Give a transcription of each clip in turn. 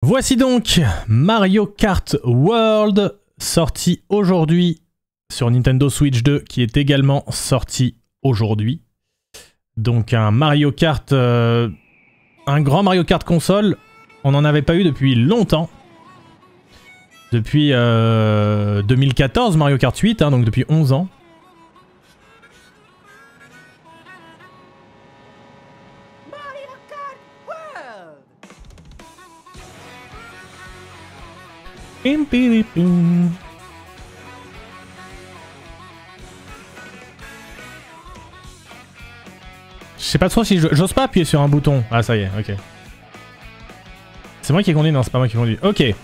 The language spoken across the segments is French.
Voici donc Mario Kart World, sorti aujourd'hui sur Nintendo Switch 2, qui est également sorti aujourd'hui. Donc un Mario Kart, un grand Mario Kart console, on n'en avait pas eu depuis longtemps. Depuis 2014, Mario Kart 8, hein, donc depuis 11 ans. Je sais pas trop si j'ose pas appuyer sur un bouton. Ah ça y est, ok. C'est moi qui ai conduit? Non, c'est pas moi qui ai conduit. Ok. Il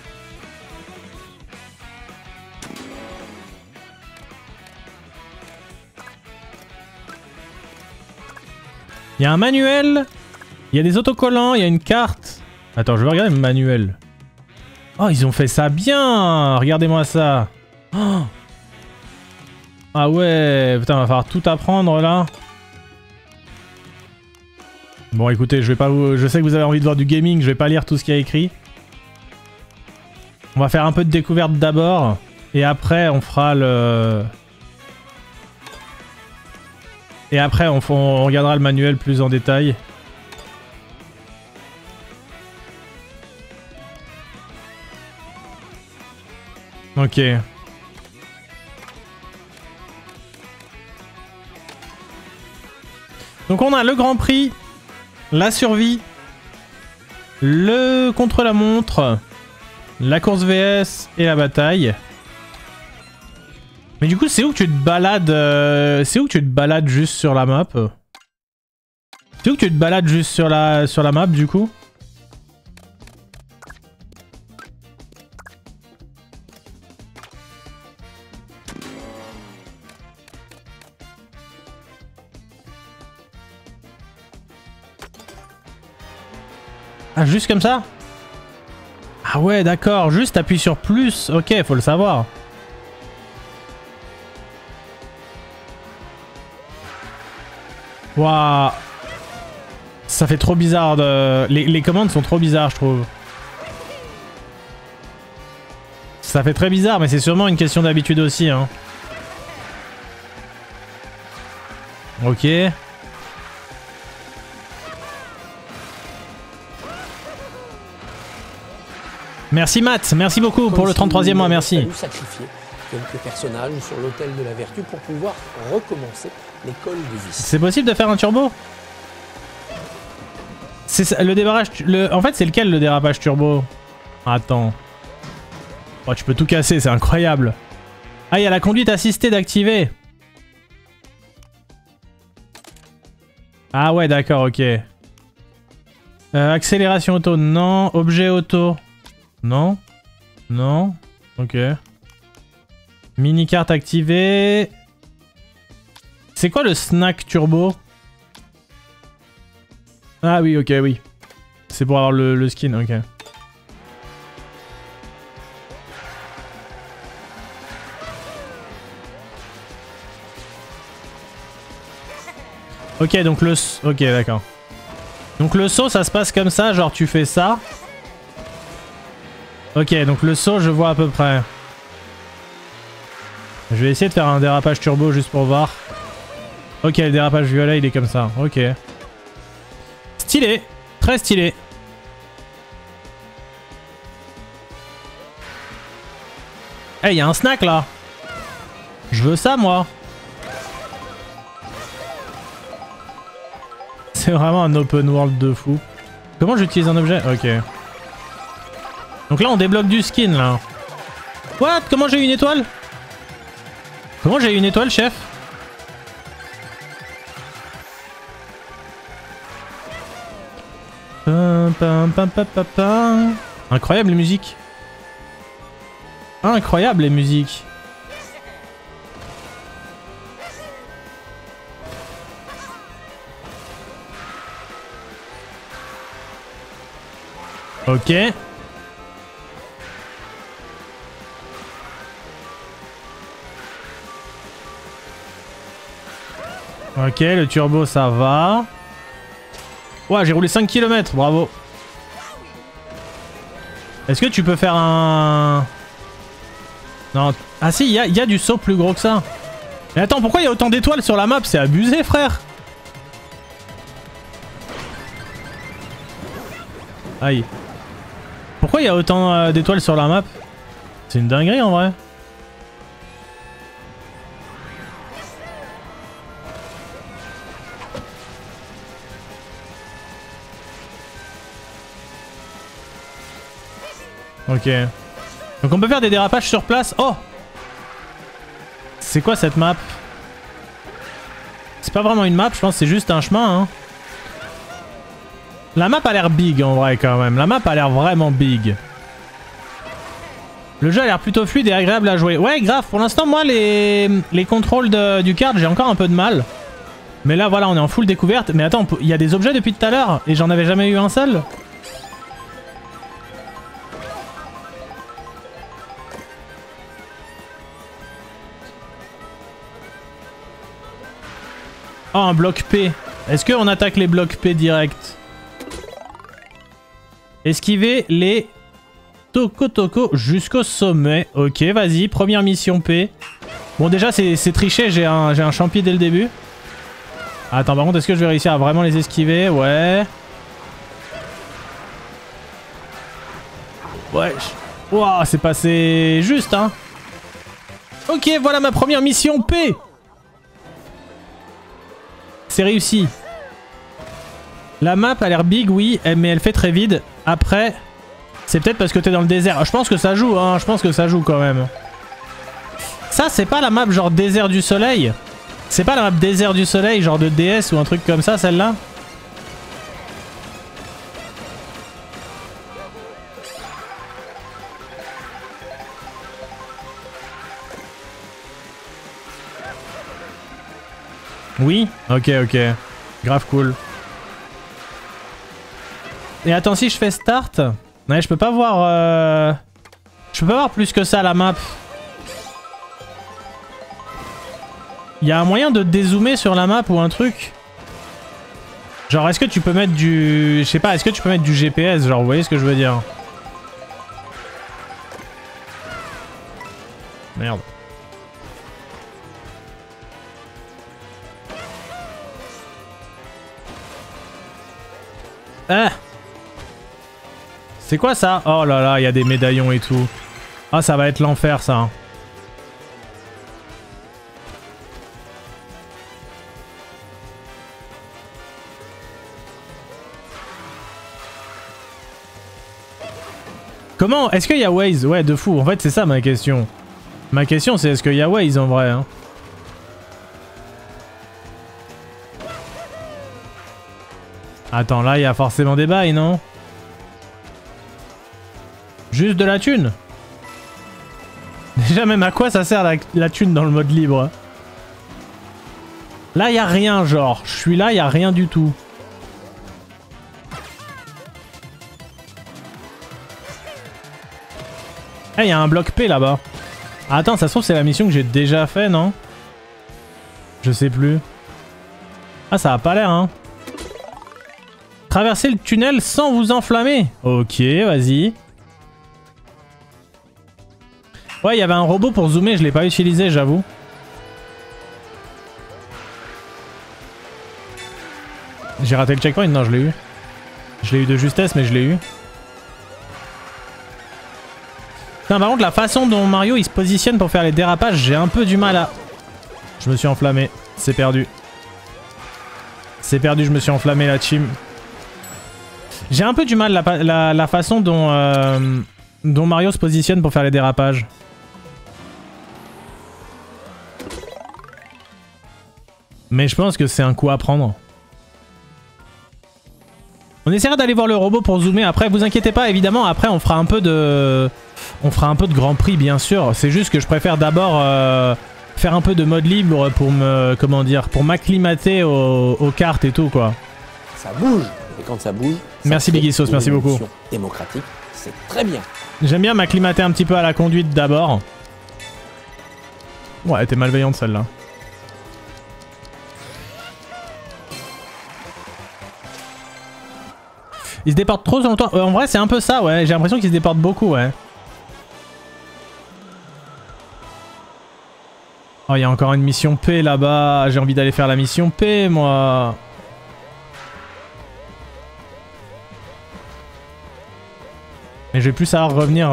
y a un manuel, il y a des autocollants, il y a une carte. Attends, je vais regarder le manuel. Oh, ils ont fait ça bien! Regardez-moi ça! Oh. Ah ouais, putain, va falloir tout apprendre là. Bon, écoutez, je vais pas vous... Je sais que vous avez envie de voir du gaming, je vais pas lire tout ce qu'il y a écrit. On va faire un peu de découverte d'abord, et après on fera le... Et après on regardera le manuel plus en détail. Ok. Donc on a le Grand Prix, la survie, le contre-la-montre, la course VS et la bataille. Mais du coup, c'est où que tu te balades c'est où que tu te balades juste sur la map? C'est où que tu te balades juste sur la map du coup? Ah, juste comme ça? Ah ouais, d'accord. Juste appuie sur plus. Ok, faut le savoir. Waouh. Ça fait trop bizarre de... Les commandes sont trop bizarres, je trouve. Ça fait très bizarre, mais c'est sûrement une question d'habitude aussi, hein. Ok. Merci Matt, merci beaucoup pour le 33e mois, merci. Sacrifier quelques personnages sur l'autel de la vertu pour pouvoir recommencer l'école du vice. C'est possible de faire un turbo? C'est le démarrage... En fait, c'est lequel le dérapage turbo? Attends. Oh, tu peux tout casser, c'est incroyable. Ah, il y a la conduite assistée d'activer. Ah ouais, d'accord, ok. Accélération auto, non. Objet auto. Non. Non. Ok. Mini-carte activée. C'est quoi le snack turbo? Ah oui, ok, oui. C'est pour avoir le skin, ok. Ok, donc le... Ok, d'accord. Donc le saut, ça se passe comme ça, genre tu fais ça. Ok, donc le saut, je vois à peu près. Je vais essayer de faire un dérapage turbo juste pour voir. Ok, le dérapage violet, il est comme ça. Ok. Stylé. Très stylé. Eh, hey, y a un snack là. Je veux ça, moi. C'est vraiment un open world de fou. Comment j'utilise un objet? Ok. Donc là, on débloque du skin, là. What? Comment j'ai eu une étoile? Comment j'ai eu une étoile, chef? Incroyable les musiques. Incroyable les musiques. Ok. Ok, le turbo ça va. Ouais, j'ai roulé 5 km, bravo. Est-ce que tu peux faire un... Non. Ah si, il y a du saut plus gros que ça. Mais attends, pourquoi il y a autant d'étoiles sur la map? C'est abusé, frère. Aïe. Pourquoi il y a autant d'étoiles sur la map? C'est une dinguerie en vrai. Ok. Donc on peut faire des dérapages sur place. Oh! C'est quoi cette map? C'est pas vraiment une map, je pense que c'est juste un chemin. Hein. La map a l'air big en vrai quand même. La map a l'air vraiment big. Le jeu a l'air plutôt fluide et agréable à jouer. Ouais, grave. Pour l'instant, moi, les contrôles du kart, j'ai encore un peu de mal. Mais là, voilà, on est en full découverte. Mais attends, il y a des objets depuis tout à l'heure et j'en avais jamais eu un seul. Oh, un bloc P. Est-ce qu'on attaque les blocs P direct? Esquiver les Toko jusqu'au sommet. Ok, vas-y, première mission P. Bon, déjà, c'est triché, j'ai un champi dès le début. Attends, par contre, est-ce que je vais réussir à vraiment les esquiver? Ouais. Ouais. Wow, c'est passé juste, hein. Ok, voilà ma première mission P. C'est réussi. La map a l'air big, oui, mais elle fait très vide. Après, c'est peut-être parce que t'es dans le désert. Je pense que ça joue, hein. Je pense que ça joue quand même. Ça, c'est pas la map genre désert du soleil? C'est pas la map désert du soleil, genre de DS ou un truc comme ça, celle-là? Oui? Ok, ok. Grave cool. Et attends, si je fais start... Ouais, je peux pas voir... Je peux pas voir plus que ça la map. Il y a un moyen de dézoomer sur la map ou un truc? Genre, est-ce que tu peux mettre du... Je sais pas, est-ce que tu peux mettre du GPS? Genre, vous voyez ce que je veux dire? Merde. Ah! C'est quoi ça? Oh là là, il y a des médaillons et tout. Ah, ça va être l'enfer ça. Comment? Est-ce qu'il y a Waze? Ouais, de fou. En fait, c'est ça ma question. Ma question, c'est est-ce qu'il y a Waze en vrai, hein? Attends, là, il y a forcément des bails, non? Juste de la thune? Déjà, même à quoi ça sert la thune dans le mode libre? Là, il y a rien, genre. Je suis là, il y a rien du tout. Eh, il y a un bloc P là-bas. Ah, attends, ça se trouve, c'est la mission que j'ai déjà fait, non? Je sais plus. Ah, ça a pas l'air, hein. Traverser le tunnel sans vous enflammer. Ok, vas-y. Ouais, il y avait un robot pour zoomer, je l'ai pas utilisé, j'avoue. J'ai raté le checkpoint? Non, je l'ai eu. Je l'ai eu de justesse, mais je l'ai eu. Putain, par contre, la façon dont Mario il se positionne pour faire les dérapages, j'ai un peu du mal à... Je me suis enflammé. C'est perdu. C'est perdu, je me suis enflammé, la team. J'ai un peu du mal la façon dont Mario se positionne pour faire les dérapages. Mais je pense que c'est un coup à prendre. On essaiera d'aller voir le robot pour zoomer. Après, vous inquiétez pas, évidemment, après on fera un peu de... On fera un peu de Grand Prix, bien sûr. C'est juste que je préfère d'abord faire un peu de mode libre pour me... Comment dire? Pour m'acclimater aux cartes et tout, quoi. Ça bouge. Et quand ça bouge... Merci Biggie Sauce, merci beaucoup. Démocratique, c'est très bien. J'aime bien m'acclimater un petit peu à la conduite d'abord. Ouais, elle était malveillante celle-là. Ils se déportent trop sur le toit. En vrai, c'est un peu ça, ouais. J'ai l'impression qu'ils se déportent beaucoup, ouais. Oh, il y a encore une mission P là-bas. J'ai envie d'aller faire la mission P, moi. Mais je vais plus savoir revenir...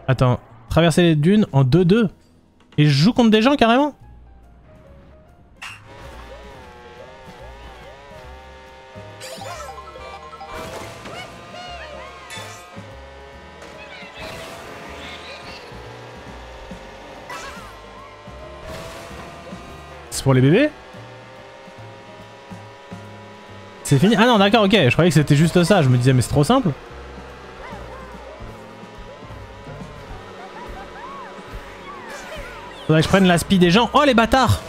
Attends. Traverser les dunes en 2-2. Et je joue contre des gens, carrément? C'est pour les bébés? C'est fini? Ah non, d'accord, ok. Je croyais que c'était juste ça. Je me disais, mais c'est trop simple. Faudrait que je prenne la spi des gens. Oh, les bâtards!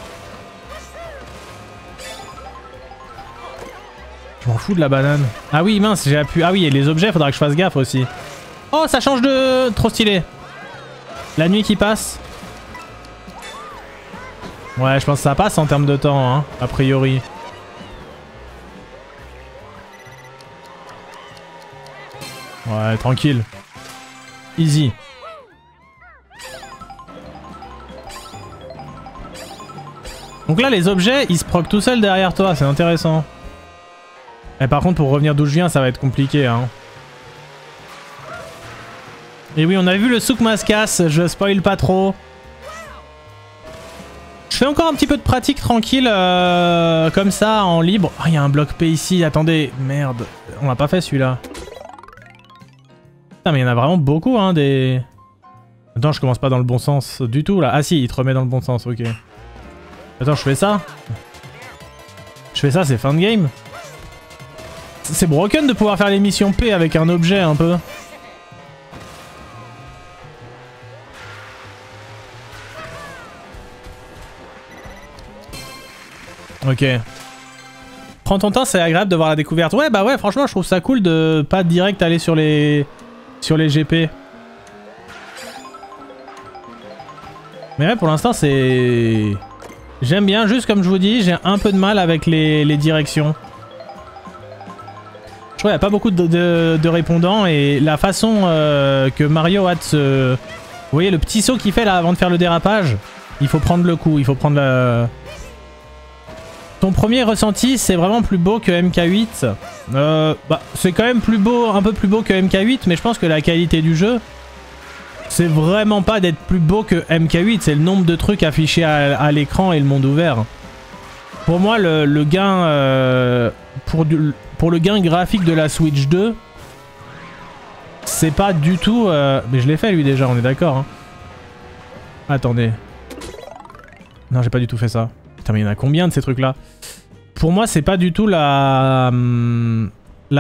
Je m'en fous de la banane. Ah oui, mince, j'ai appuyé. Ah oui, et les objets, faudra que je fasse gaffe aussi. Oh, ça change de... Trop stylé. La nuit qui passe. Ouais, je pense que ça passe en termes de temps, hein, a priori. Ouais, tranquille. Easy. Donc là, les objets, ils se proc tout seuls derrière toi, c'est intéressant. Et par contre, pour revenir d'où je viens, ça va être compliqué, hein. Et oui, on a vu le souk Maskas, je spoil pas trop. Je fais encore un petit peu de pratique tranquille, comme ça, en libre. Ah, il y a un bloc P ici, attendez. Merde, on l'a pas fait celui-là. Putain, mais il y en a vraiment beaucoup, hein, des... Attends, je commence pas dans le bon sens du tout, là. Ah si, il te remet dans le bon sens, ok. Attends, je fais ça? Je fais ça, c'est fin de game? C'est broken de pouvoir faire les missions P avec un objet, un peu. Ok. Prends ton temps, c'est agréable de voir la découverte. Ouais, bah ouais, franchement, je trouve ça cool de pas direct aller sur les GP. Mais ouais, pour l'instant, c'est... J'aime bien, juste comme je vous dis, j'ai un peu de mal avec les directions. Je trouve qu'il n'y a pas beaucoup de répondants et la façon que Mario a de se... Vous voyez le petit saut qu'il fait là avant de faire le dérapage? Il faut prendre le coup, il faut prendre le... Ton premier ressenti, c'est vraiment plus beau que MK8. Bah, c'est quand même plus beau, un peu plus beau que MK8, mais je pense que la qualité du jeu, c'est vraiment pas d'être plus beau que MK8, c'est le nombre de trucs affichés à l'écran et le monde ouvert. Pour moi, le gain pour le gain graphique de la Switch 2, c'est pas du tout... Mais je l'ai fait lui déjà, on est d'accord. Hein. Attendez. Non, j'ai pas du tout fait ça. Putain, mais il y en a combien de ces trucs-là? Pour moi, c'est pas du tout la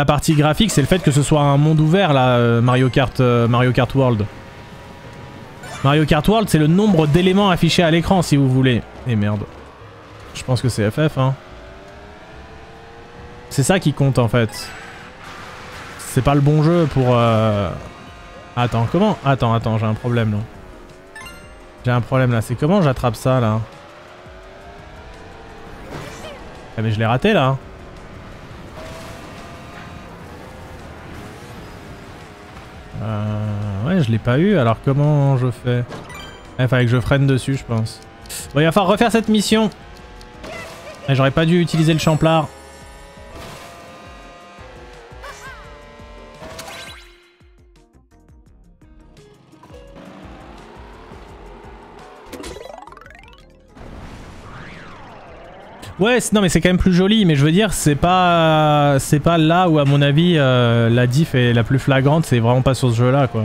partie graphique, c'est le fait que ce soit un monde ouvert, là, Mario Kart World. Mario Kart World, c'est le nombre d'éléments affichés à l'écran, si vous voulez. Et merde. Je pense que c'est FF, hein. C'est ça qui compte, en fait. C'est pas le bon jeu pour... Attends, comment? Attends, j'ai un problème, là. J'ai un problème, là. C'est comment j'attrape ça, là? Ah, mais je l'ai raté, là. Ouais, je l'ai pas eu, alors comment je fais? Il fallait que je freine dessus, je pense. Bon, il va falloir refaire cette mission. J'aurais pas dû utiliser le champlard. Ouais, non mais c'est quand même plus joli, mais je veux dire, c'est pas là où à mon avis la diff est la plus flagrante, c'est vraiment pas sur ce jeu là quoi.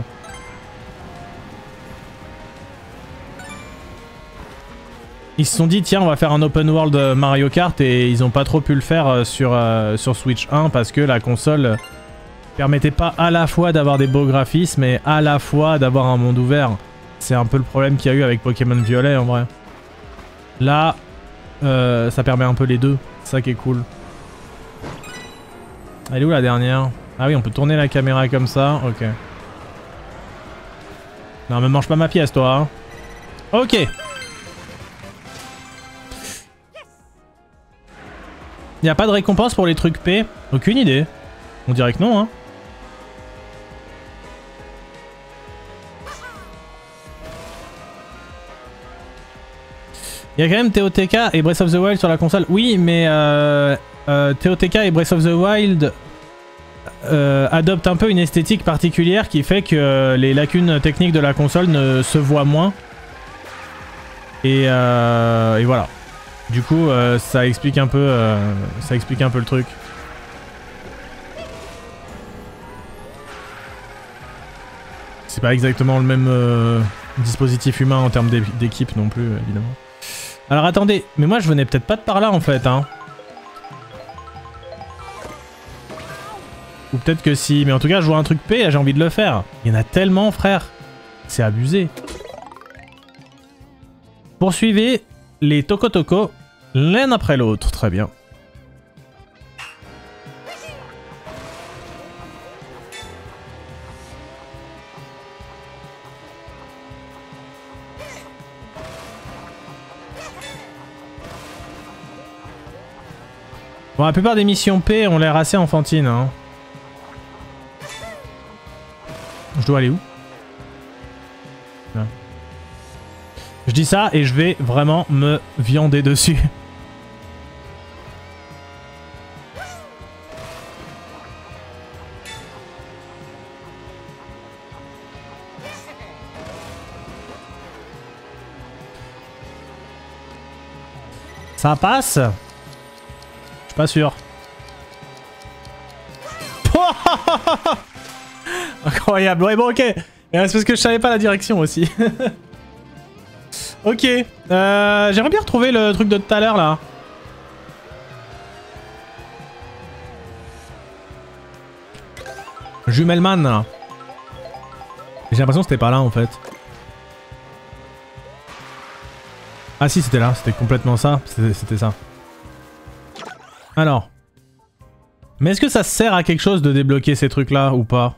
Ils se sont dit tiens on va faire un open world Mario Kart et ils ont pas trop pu le faire sur Switch 1 parce que la console permettait pas à la fois d'avoir des beaux graphismes et à la fois d'avoir un monde ouvert. C'est un peu le problème qu'il y a eu avec Pokémon Violet en vrai. Là... ça permet un peu les deux, c'est ça qui est cool. Elle est où la dernière? Ah oui, on peut tourner la caméra comme ça, ok. Non, me mange pas ma pièce, toi. Hein. Ok. Y a pas de récompense pour les trucs P? Aucune idée. On dirait que non, hein. Il y a quand même TOTK et Breath of the Wild sur la console. Oui, mais TOTK et Breath of the Wild adoptent un peu une esthétique particulière qui fait que les lacunes techniques de la console ne se voient moins. Et voilà. Du coup, ça explique un peu le truc. C'est pas exactement le même dispositif humain en termes d'équipe non plus, évidemment. Alors attendez, mais moi je venais peut-être pas de par là en fait, hein. Ou peut-être que si, mais en tout cas je vois un truc P et j'ai envie de le faire. Il y en a tellement, frère. C'est abusé. Poursuivez les Toko l'un après l'autre, très bien. Bon, la plupart des missions P ont l'air assez enfantines, hein. Je dois aller où? Là. Je dis ça et je vais vraiment me viander dessus. Ça passe? Je suis pas sûr. Incroyable. Ouais, bon, ok. C'est parce que je savais pas la direction aussi. Ok. J'aimerais bien retrouver le truc de tout à l'heure là. Jumelman là. J'ai l'impression que c'était pas là en fait. Ah si, c'était là. C'était complètement ça. C'était ça. Alors. Mais est-ce que ça sert à quelque chose de débloquer ces trucs là ou pas?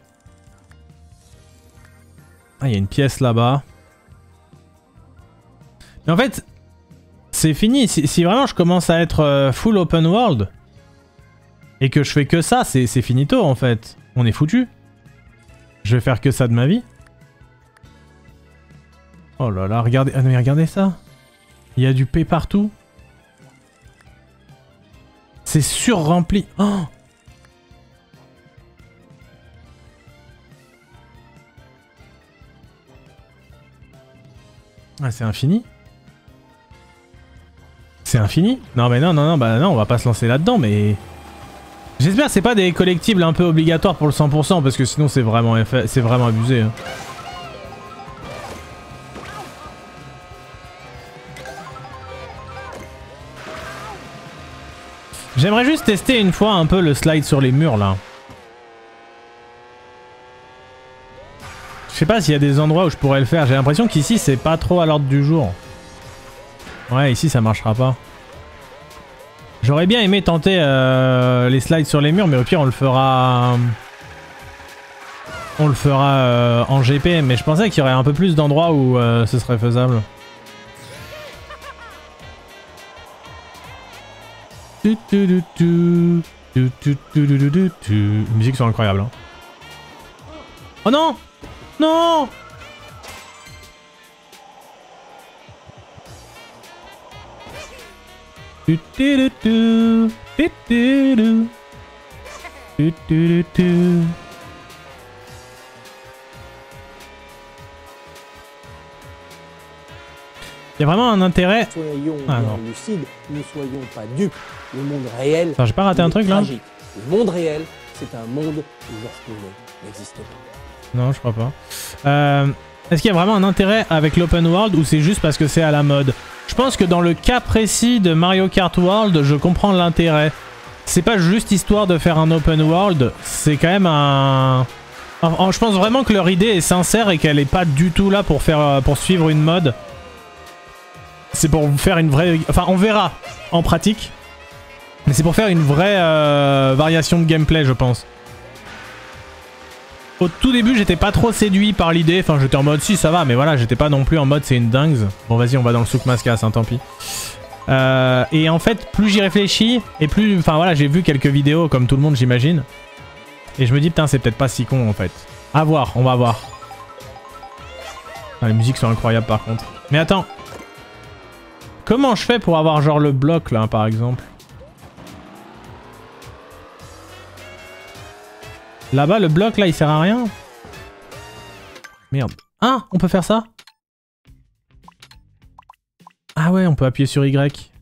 Ah, il y a une pièce là-bas. Mais en fait, c'est fini. Si vraiment je commence à être full open world et que je fais que ça, c'est finito en fait. On est foutu. Je vais faire que ça de ma vie. Oh là là, regardez, ah, mais regardez ça. Il y a du P partout. C'est sur-rempli. Oh! Ah, c'est infini? C'est infini? Non mais non, bah non, on va pas se lancer là-dedans, mais... J'espère que c'est pas des collectibles un peu obligatoires pour le 100%, parce que sinon c'est vraiment abusé. Hein. J'aimerais juste tester une fois un peu le slide sur les murs, là. Je sais pas s'il y a des endroits où je pourrais le faire. J'ai l'impression qu'ici, c'est pas trop à l'ordre du jour. Ouais, ici, ça marchera pas. J'aurais bien aimé tenter les slides sur les murs, mais au pire, on le fera... en GP, mais je pensais qu'il y aurait un peu plus d'endroits où ce serait faisable. Les musiques sont incroyables. Hein. Oh non! Non! Il y a vraiment un intérêt. Soyons lucides, ne soyons pas dupes. Le monde réel. J'ai pas raté un truc là? Le monde réel, c'est un monde où l'orphelin n'existe pas. Non, je crois pas. Est-ce qu'il y a vraiment un intérêt avec l'open world ou c'est juste parce que c'est à la mode? Je pense que dans le cas précis de Mario Kart World, je comprends l'intérêt. C'est pas juste histoire de faire un open world, c'est quand même un... Je pense vraiment que leur idée est sincère et qu'elle est pas du tout là pour suivre une mode. C'est pour faire une vraie... Enfin, on verra en pratique. Mais c'est pour faire une vraie variation de gameplay, je pense. Au tout début, j'étais pas trop séduit par l'idée. Enfin, j'étais en mode si, ça va. Mais voilà, j'étais pas non plus en mode c'est une dingue. Bon, vas-y, on va dans le souk Mascas, hein, tant pis. Et en fait, plus j'y réfléchis, et plus... Enfin, voilà, j'ai vu quelques vidéos, comme tout le monde, j'imagine. Et je me dis, putain, c'est peut-être pas si con en fait. À voir, on va voir. Ah, les musiques sont incroyables par contre. Mais attends. Comment je fais pour avoir genre le bloc là par exemple? Là-bas, le bloc là il sert à rien. Merde. Ah, on peut faire ça? Ah ouais, on peut appuyer sur Y.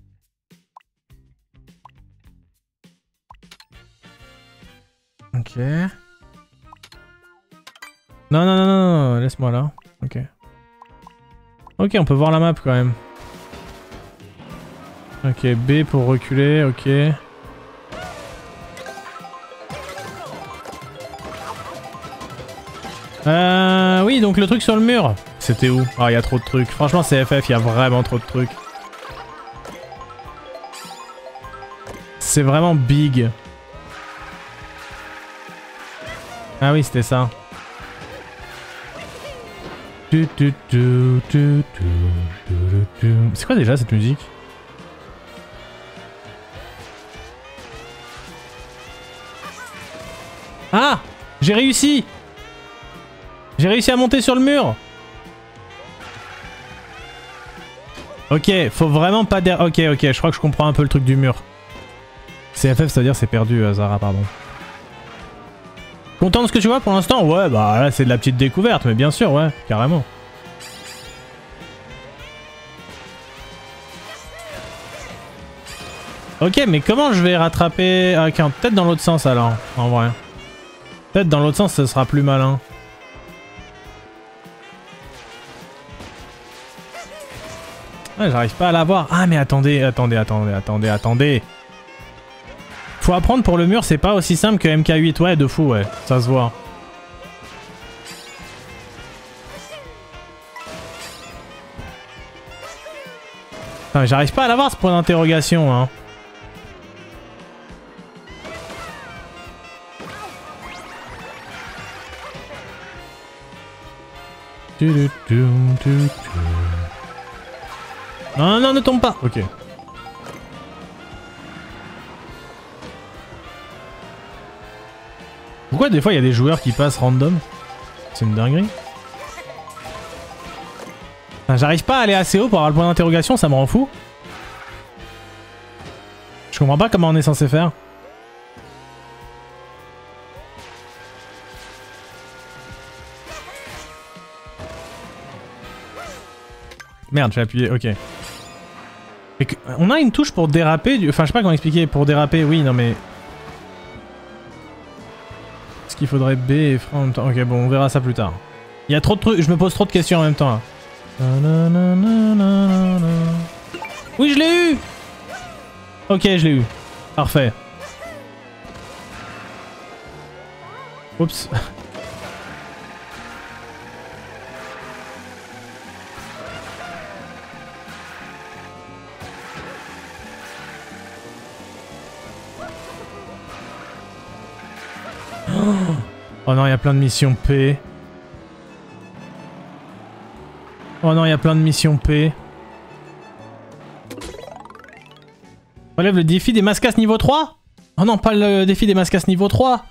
Ok. Non, non, non, non, non, laisse-moi là. Ok. Ok, on peut voir la map quand même. Ok, B pour reculer, ok. Oui, donc le truc sur le mur. C'était où? Ah, il y a trop de trucs. Franchement, c'est FF, il y a vraiment trop de trucs. C'est vraiment big. Ah oui, c'était ça. C'est quoi déjà cette musique? Ah! J'ai réussi! J'ai réussi à monter sur le mur! Ok, faut vraiment pas... Ok, ok, je crois que je comprends un peu le truc du mur. CFF, ça veut dire c'est perdu, Zara, pardon. Content de ce que tu vois pour l'instant? Ouais, bah là c'est de la petite découverte, mais bien sûr, ouais, carrément. Ok, mais comment je vais rattraper... Ok, peut-être dans l'autre sens alors, en vrai. Peut-être dans l'autre sens, ce sera plus malin. Ouais, j'arrive pas à l'avoir. Ah, mais attendez, attendez. Faut apprendre pour le mur, c'est pas aussi simple que MK8. Ouais, de fou, ouais. Ça se voit. J'arrive pas à l'avoir ce point d'interrogation, hein. Non, non, ne tombe pas. Ok. Pourquoi des fois il y a des joueurs qui passent random? C'est une dinguerie. J'arrive pas à aller assez haut pour avoir le point d'interrogation, ça me rend fou. Je comprends pas comment on est censé faire. Merde, j'ai appuyé, ok. Mais on a une touche pour déraper, enfin je sais pas comment expliquer, pour déraper, oui, non mais... Est-ce qu'il faudrait B et frein en même temps? Ok, bon, on verra ça plus tard. Il y a trop de trucs, je me pose trop de questions en même temps là. Oui, je l'ai eu! Ok, je l'ai eu. Parfait. Oups. Oh non, il y a plein de missions P. Oh non, il y a plein de missions P. Relève le défi des mascas niveau 3? Oh non, pas le défi des mascas niveau 3.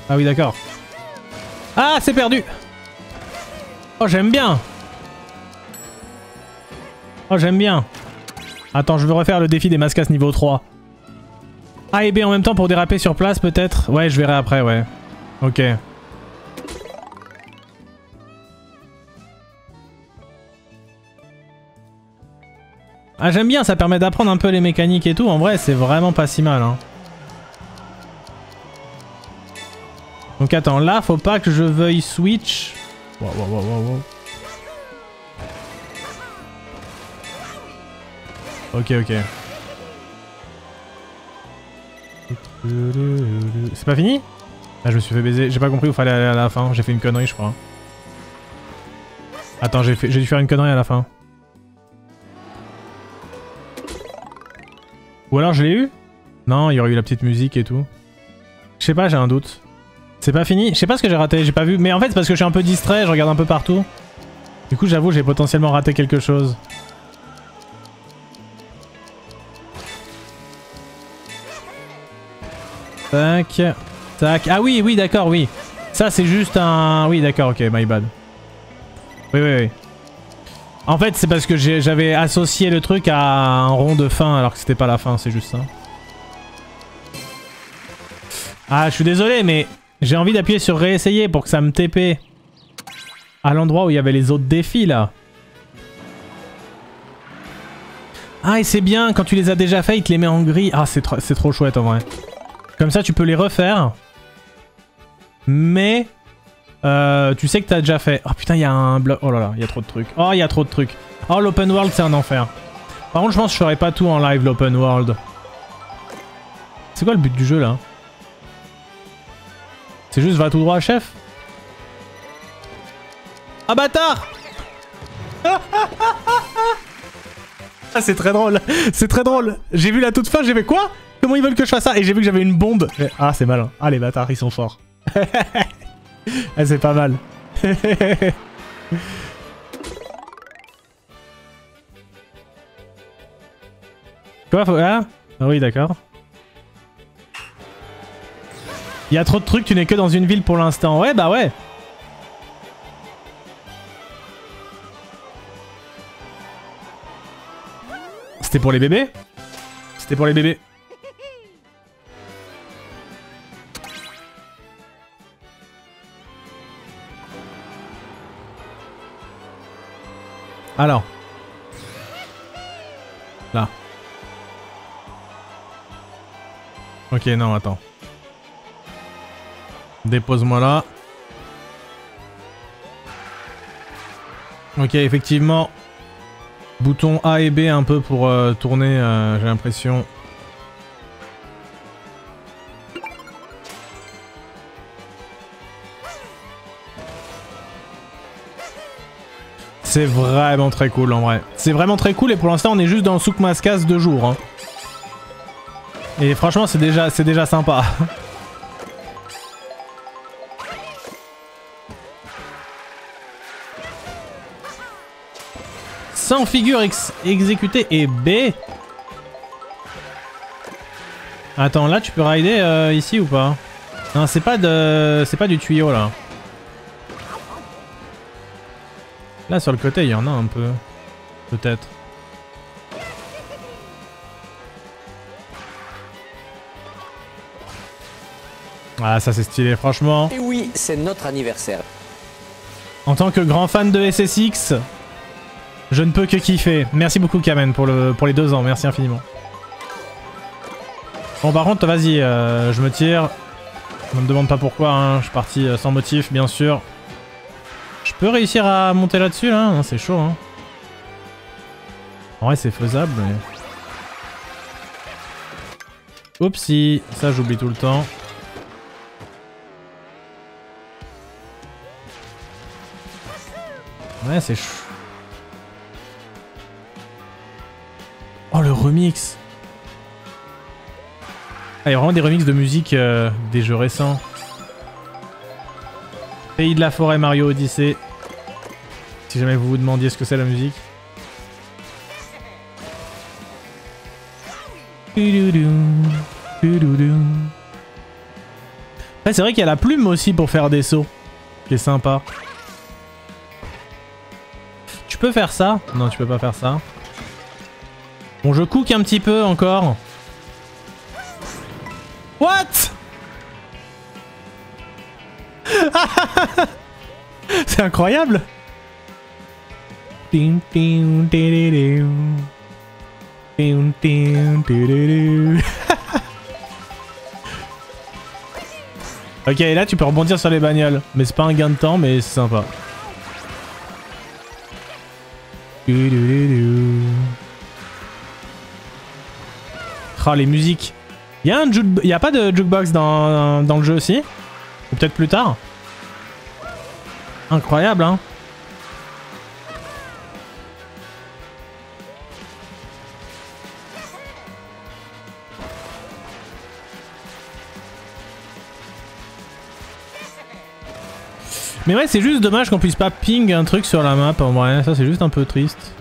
Ah oui, d'accord. Ah, c'est perdu. Oh, j'aime bien. Oh, j'aime bien. Attends, je veux refaire le défi des mascas niveau 3. A et B en même temps pour déraper sur place, peut-être? Ouais, je verrai après, ouais. Ok. Ah, j'aime bien, ça permet d'apprendre un peu les mécaniques et tout. En vrai, c'est vraiment pas si mal, hein. Donc attends, là, faut pas que je veuille switch. Wow, wow, wow, wow, wow. Ok, ok. C'est pas fini? Ah, je me suis fait baiser. J'ai pas compris où il fallait aller à la fin. J'ai fait une connerie, je crois. Attends, j'ai dû faire une connerie à la fin. Ou alors je l'ai eu? Non, il y aurait eu la petite musique et tout. Je sais pas, j'ai un doute. C'est pas fini? Je sais pas ce que j'ai raté, j'ai pas vu. Mais en fait c'est parce que je suis un peu distrait, je regarde un peu partout. Du coup j'avoue j'ai potentiellement raté quelque chose. Tac. Tac. Ah oui, oui d'accord, oui. Ça c'est juste un... Oui d'accord, ok, my bad. Oui, oui, oui. En fait c'est parce que j'avais associé le truc à un rond de fin alors que c'était pas la fin, c'est juste ça. Ah je suis désolé mais j'ai envie d'appuyer sur réessayer pour que ça me TP à l'endroit où il y avait les autres défis là. Ah et c'est bien, quand tu les as déjà fait, il te les met en gris. Ah c'est trop chouette en vrai. Comme ça tu peux les refaire. Mais tu sais que t'as déjà fait. Oh putain il y a un bloc. Oh là là, il y a trop de trucs. Oh il y a trop de trucs. Oh l'open world c'est un enfer. Par contre je pense que je ferai pas tout en live l'open world. C'est quoi le but du jeu là? C'est juste va tout droit chef? Ah bâtard! Ah c'est très drôle, c'est très drôle. J'ai vu la toute fin, j'ai fait quoi? Comment ils veulent que je fasse ça? Et j'ai vu que j'avais une bombe. Ah c'est malin. Ah les bâtards ils sont forts. Ah c'est pas mal. Quoi faut... Ah oui d'accord. Il y a trop de trucs, tu n'es que dans une ville pour l'instant. Ouais bah ouais. C'était pour les bébés? C'était pour les bébés. Alors. Là. Ok, non, attends. Dépose-moi là. Ok, effectivement. Bouton A et B un peu pour tourner, j'ai l'impression. C'est vraiment très cool en vrai. C'est vraiment très cool et pour l'instant on est juste dans Souk Maskas 2 jours. Hein. Et franchement c'est déjà sympa. Sans figure exécutée et B. Attends, là tu peux rider ici ou pas? Non, c'est pas du tuyau là. Là sur le côté, il y en a un peu. Peut-être. Ah, ça c'est stylé, franchement. Et oui, c'est notre anniversaire. En tant que grand fan de SSX, je ne peux que kiffer. Merci beaucoup Kamen pour les 2 ans, merci infiniment. Bon par contre vas-y, je me tire. Ne me demande pas pourquoi, hein. Je suis parti sans motif bien sûr. Je peux réussir à monter là-dessus là, non, c'est chaud hein. En vrai c'est faisable mais... Oupsie, ça j'oublie tout le temps. Ouais c'est chaud. Oh le remix. Ah, il y a vraiment des remixes de musique des jeux récents. Pays de la forêt Mario Odyssey. Si jamais vous vous demandiez ce que c'est la musique. Ouais, c'est vrai qu'il y a la plume aussi pour faire des sauts. Qui est sympa. Tu peux faire ça? Non, tu peux pas faire ça. Bon, je cook un petit peu encore. What? C'est incroyable. Ok, et là tu peux rebondir sur les bagnoles. Mais c'est pas un gain de temps, mais c'est sympa. Oh, les musiques. Y a pas de jukebox dans le jeu aussi? Ou peut-être plus tard? Incroyable, hein? Mais ouais, c'est juste dommage qu'on puisse pas ping un truc sur la map en vrai, ça c'est juste un peu triste.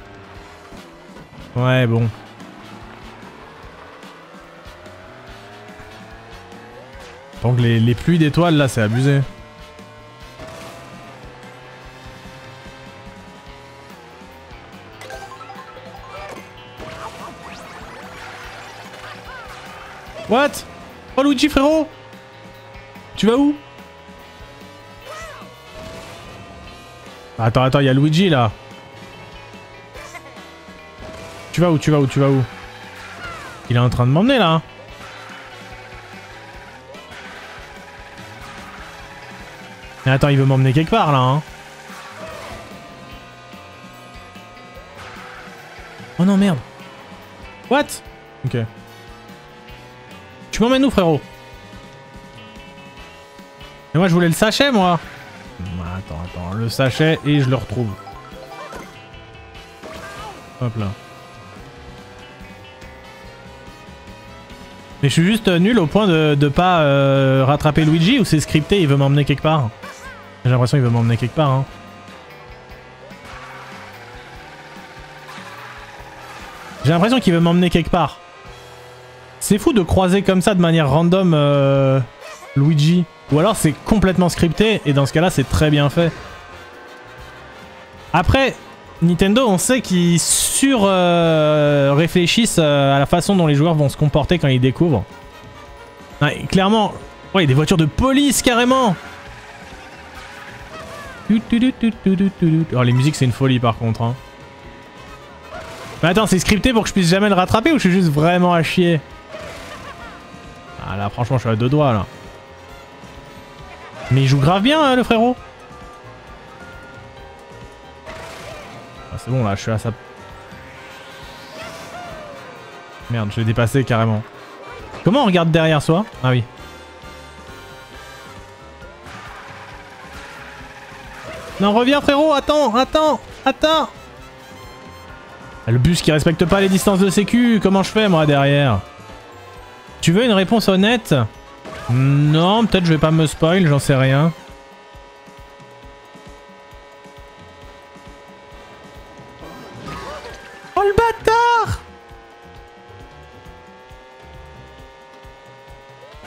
Ouais, bon. Donc les pluies d'étoiles là, c'est abusé. What? Oh Luigi frérot! Tu vas où? Attends, attends, il y a Luigi là. Tu vas où? Tu vas où? Tu vas où? Il est en train de m'emmener là. Mais attends, il veut m'emmener quelque part là. Hein. Oh non, merde. What? Ok. Tu m'emmènes où frérot? Mais moi je voulais le sachet moi. Attends, attends, le sachet et je le retrouve. Hop là. Mais je suis juste nul au point de pas rattraper Luigi ou c'est scripté, il veut m'emmener quelque part. J'ai l'impression qu'il veut m'emmener quelque part. Hein. J'ai l'impression qu'il veut m'emmener quelque part. C'est fou de croiser comme ça de manière random Luigi. Ou alors c'est complètement scripté et dans ce cas-là c'est très bien fait. Après, Nintendo on sait qu'ils réfléchissent à la façon dont les joueurs vont se comporter quand ils découvrent. Ouais, clairement, ouais, des voitures de police carrément. Oh les musiques c'est une folie par contre. Hein. Mais attends, c'est scripté pour que je puisse jamais le rattraper ou je suis juste vraiment à chier? Ah là franchement je suis à deux doigts là. Mais il joue grave bien hein, le frérot. Ah, c'est bon là, je suis à sa... Merde, je l'ai dépassé carrément. Comment on regarde derrière soi? Ah oui. Non, reviens frérot, attends, attends, attends. Le bus qui respecte pas les distances de sécu, comment je fais moi derrière? Tu veux une réponse honnête? Non, peut-être je vais pas me spoil, j'en sais rien. Oh le bâtard!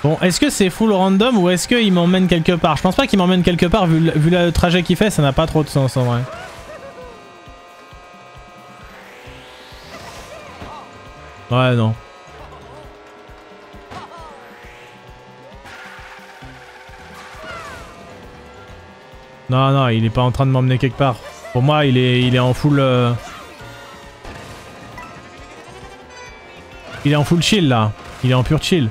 Bon, est-ce que c'est full random ou est-ce qu'il m'emmène quelque part? Je pense pas qu'il m'emmène quelque part, vu le trajet qu'il fait, ça n'a pas trop de sens en vrai. Ouais, non. Non, non, il est pas en train de m'emmener quelque part. Pour moi, il est en full... Il est en full chill, là. Il est en pur chill.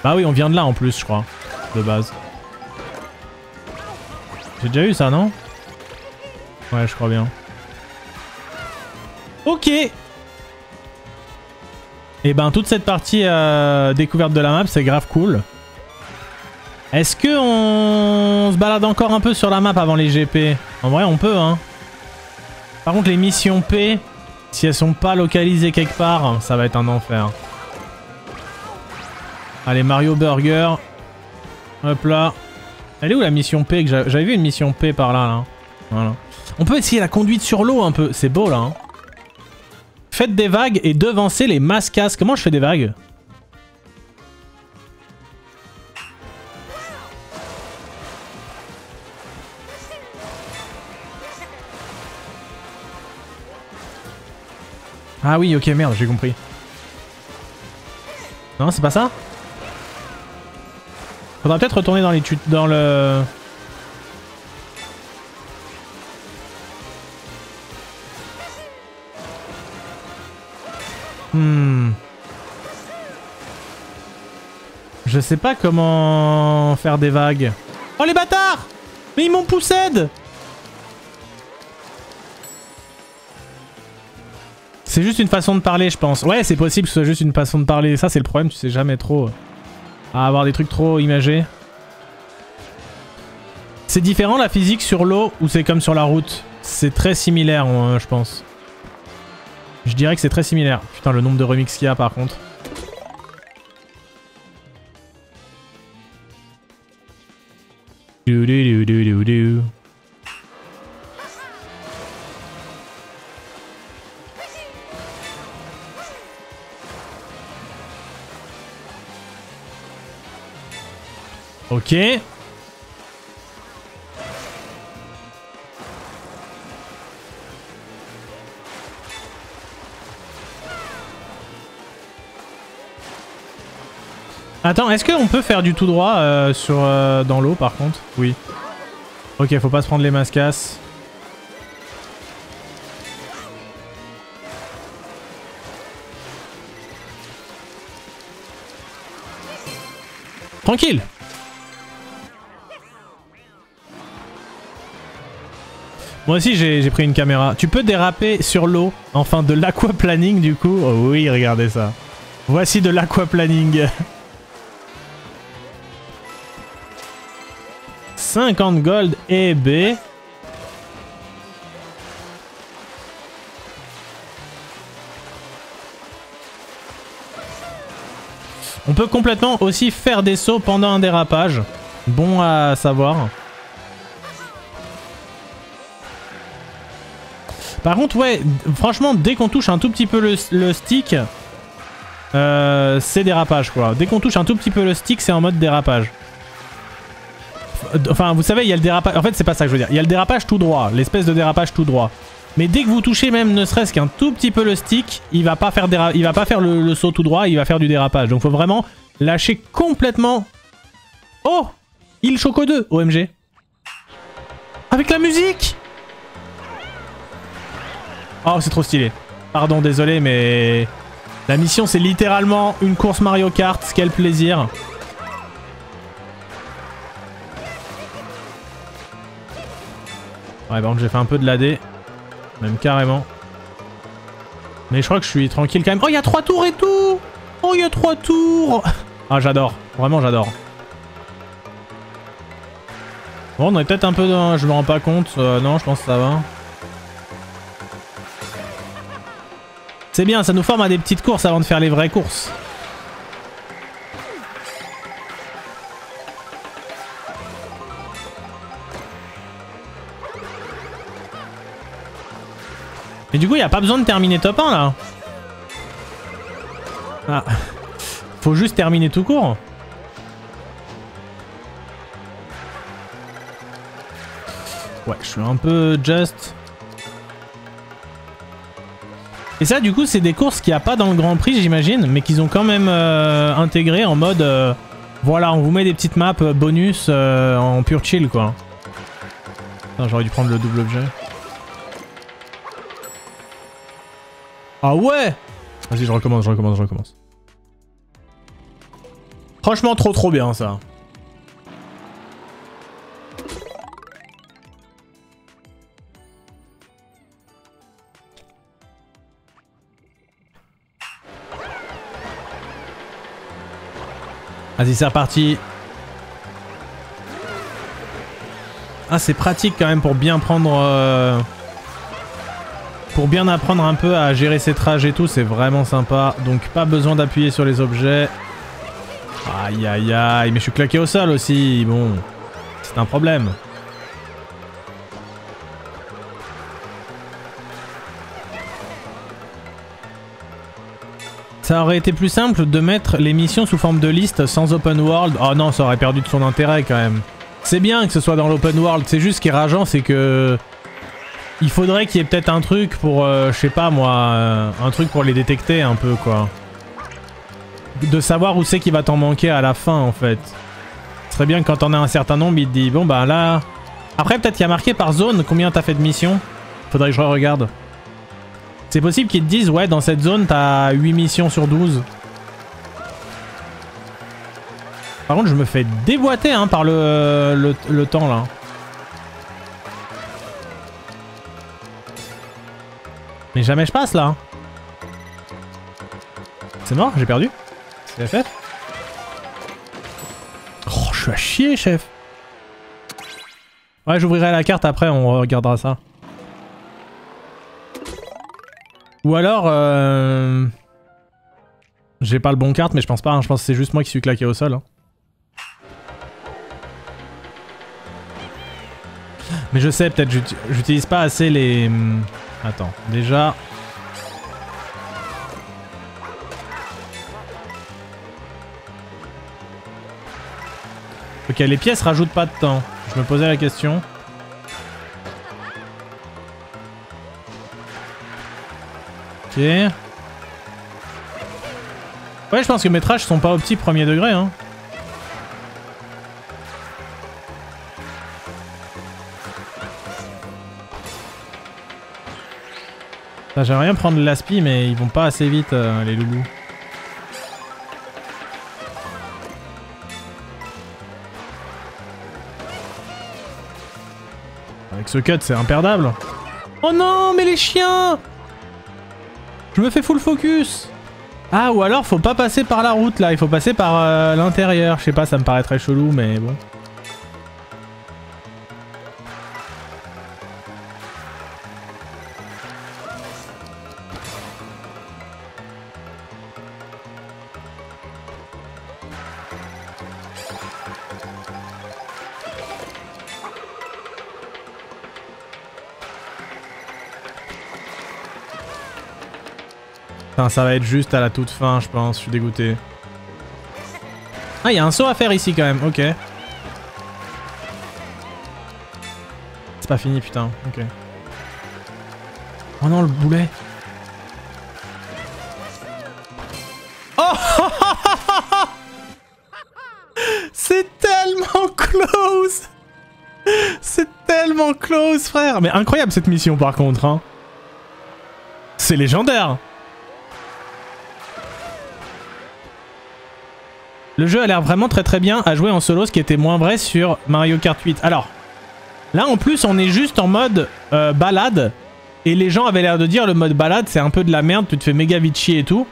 Bah oui, on vient de là, en plus, je crois. De base. J'ai déjà eu ça, non? Ouais, je crois bien. Ok. Et ben, toute cette partie découverte de la map, c'est grave cool. Est-ce que on se balade encore un peu sur la map avant les GP? En vrai, on peut, hein. Par contre, les missions P, si elles sont pas localisées quelque part, ça va être un enfer. Allez, Mario Burger. Hop là. Elle est où la mission P? J'avais vu une mission P par là, là. Voilà. On peut essayer la conduite sur l'eau un peu. C'est beau, là. Hein. Faites des vagues et devancez les mascasses. Comment je fais des vagues? Ah oui, ok, merde, j'ai compris. Non, c'est pas ça? Faudra peut-être retourner dans les dans le... Je sais pas comment faire des vagues. Oh les bâtards! Mais ils m'ont poussé! C'est juste une façon de parler, je pense. Ouais, c'est possible que ce soit juste une façon de parler. Ça, c'est le problème, tu sais jamais trop... À avoir des trucs trop imagés. C'est différent la physique sur l'eau ou c'est comme sur la route? C'est très similaire, je pense. Je dirais que c'est très similaire. Putain, le nombre de remix qu'il y a par contre. Du, du, du, du, du, du. Ok. Attends, est-ce qu'on peut faire du tout droit dans l'eau par contre? Oui. Ok, faut pas se prendre les mascasses. Tranquille. Moi aussi j'ai pris une caméra. Tu peux déraper sur l'eau, enfin de l'aquaplaning du coup. Oh oui, regardez ça. Voici de l'aquaplaning. 50 gold et B. On peut complètement aussi faire des sauts pendant un dérapage. Bon à savoir. Par contre, ouais, franchement, dès qu'on touche un tout petit peu le stick, c'est dérapage, quoi. Dès qu'on touche un tout petit peu le stick, c'est en mode dérapage. Enfin, vous savez, il y a le dérapage... En fait, c'est pas ça que je veux dire. Il y a le dérapage tout droit, l'espèce de dérapage tout droit. Mais dès que vous touchez même ne serait-ce qu'un tout petit peu le stick, il va pas faire, le saut tout droit, il va faire du dérapage. Donc faut vraiment lâcher complètement... Oh, Il Choco 2, OMG. Avec la musique. Oh, c'est trop stylé. Pardon, désolé, mais... La mission, c'est littéralement une course Mario Kart. Quel plaisir. Ouais, par contre, j'ai fait un peu de l'AD. Même carrément. Mais je crois que je suis tranquille quand même. Oh, il y a 3 tours et tout. Oh, il y a 3 tours. Ah, j'adore. Vraiment, j'adore. Bon, on est peut-être un peu dans... Je me rends pas compte. Non, je pense que ça va. C'est bien, ça nous forme à des petites courses avant de faire les vraies courses. Mais du coup, il n'y a pas besoin de terminer top 1 là. Ah. Faut juste terminer tout court. Ouais, je suis un peu just. Et ça, du coup, c'est des courses qu'il n'y a pas dans le Grand Prix, j'imagine, mais qu'ils ont quand même intégré en mode... voilà, on vous met des petites maps bonus en pure chill, quoi. J'aurais dû prendre le double objet. Ah ouais! Vas-y, je recommence. Franchement, trop bien, ça. Vas-y, c'est reparti. Ah, c'est pratique quand même pour bien prendre... Pour bien apprendre un peu à gérer ses trajes et tout, c'est vraiment sympa. Donc pas besoin d'appuyer sur les objets. Aïe aïe aïe, mais je suis claqué au sol aussi. Bon, c'est un problème. Ça aurait été plus simple de mettre les missions sous forme de liste sans open world. Oh non, ça aurait perdu de son intérêt quand même. C'est bien que ce soit dans l'open world, c'est juste ce qui est rageant, c'est que... Il faudrait qu'il y ait peut-être un truc pour, je sais pas moi, un truc pour les détecter un peu quoi. De savoir où c'est qu'il va t'en manquer à la fin en fait. Ce serait bien que quand t'en as un certain nombre, il te dit bon bah là... Après peut-être qu'il y a marqué par zone combien t'as fait de missions. Faudrait que je regarde. C'est possible qu'ils te disent ouais dans cette zone t'as 8 missions sur 12. Par contre je me fais déboîter hein, par le temps là. Mais jamais je passe là. C'est mort, j'ai perdu. C'est FF. Oh, je suis à chier, chef. Ouais, j'ouvrirai la carte après, on regardera ça. Ou alors... J'ai pas le bon carte, mais je pense pas. Hein. Je pense que c'est juste moi qui suis claqué au sol. Hein. Mais je sais, peut-être j'utilise pas assez les... Attends, déjà... Ok, les pièces rajoutent pas de temps. Je me posais la question. Ok. Ouais, je pense que mes trashs sont pas au petit premier degré, hein. J'aimerais bien prendre l'aspi, mais ils vont pas assez vite, les loulous. Avec ce cut, c'est imperdable. Oh non, mais les chiens! Je me fais full focus. Ah, ou alors faut pas passer par la route là, il faut passer par l'intérieur. Je sais pas, ça me paraît très chelou, mais bon. Putain, ça va être juste à la toute fin, je pense. Je suis dégoûté. Ah, il y a un saut à faire ici quand même. Ok. C'est pas fini, putain. Ok. Oh non, le boulet. Oh c'est tellement close. C'est tellement close, frère. Mais incroyable cette mission par contre. Hein. C'est légendaire. Le jeu a l'air vraiment très bien à jouer en solo, ce qui était moins vrai sur Mario Kart 8. Alors, là en plus on est juste en mode balade. Et les gens avaient l'air de dire le mode balade c'est un peu de la merde, tu te fais méga vite chier et tout.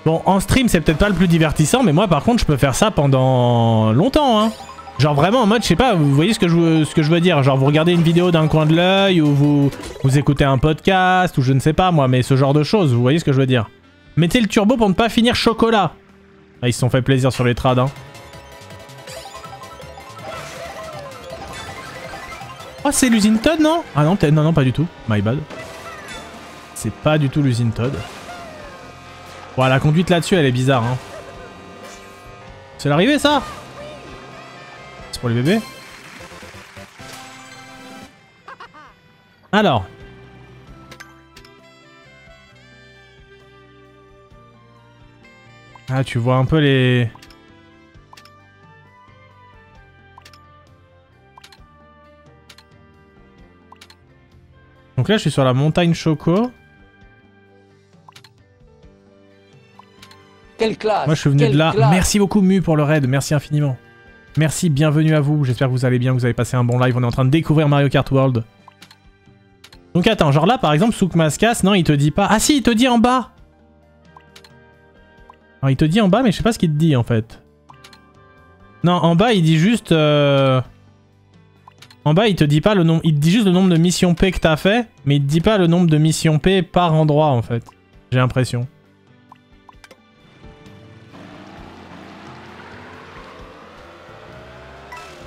Bon, en stream c'est peut-être pas le plus divertissant, mais moi par contre je peux faire ça pendant longtemps. Hein. Genre vraiment en mode, je sais pas, vous voyez ce que je veux dire. Genre vous regardez une vidéo d'un coin de l'œil, ou vous écoutez un podcast, ou je ne sais pas moi, mais ce genre de choses, vous voyez ce que je veux dire. Mettez le turbo pour ne pas finir chocolat. Ah, ils se sont fait plaisir sur les trades, hein. Oh, c'est l'usine Todd, non? Ah non, peut-être, non, pas du tout. My bad. C'est pas du tout l'usine Todd. Bon, la conduite là-dessus, elle est bizarre, hein. C'est l'arrivée, ça? C'est pour les bébés? Alors... Ah, tu vois un peu les... Donc là, je suis sur la montagne Choco. Quelle classe! Moi, je suis venu de là. Classe. Merci beaucoup, Mu, pour le raid. Merci infiniment. Merci, bienvenue à vous. J'espère que vous allez bien, que vous avez passé un bon live. On est en train de découvrir Mario Kart World. Donc attends, genre là, par exemple, Soukmaskas, non, il te dit pas... Ah si, il te dit en bas! Alors, il te dit en bas, mais je sais pas ce qu'il te dit en fait. Non, en bas, il dit juste... En bas, il te dit pas le nombre... Il te dit juste le nombre de missions P que t'as fait, mais il te dit pas le nombre de missions P par endroit en fait. J'ai l'impression.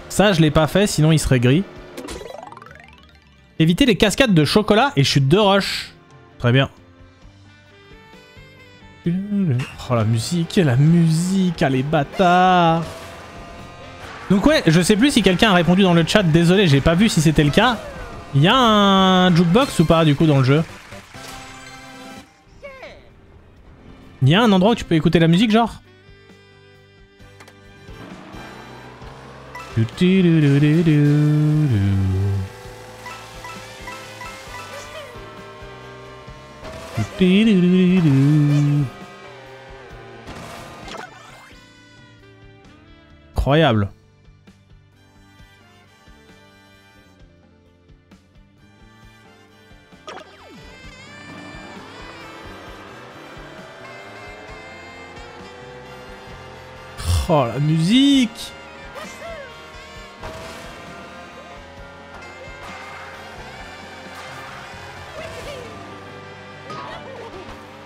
Ça, je l'ai pas fait, sinon il serait gris. Éviter les cascades de chocolat et chute de roche. Très bien. Oh la musique, ah les bâtards. Donc ouais, je sais plus si quelqu'un a répondu dans le chat, désolé, j'ai pas vu si c'était le cas. Il y a un jukebox ou pas du coup dans le jeu? Il y a un endroit où tu peux écouter la musique genre? Incroyable. Oh la musique.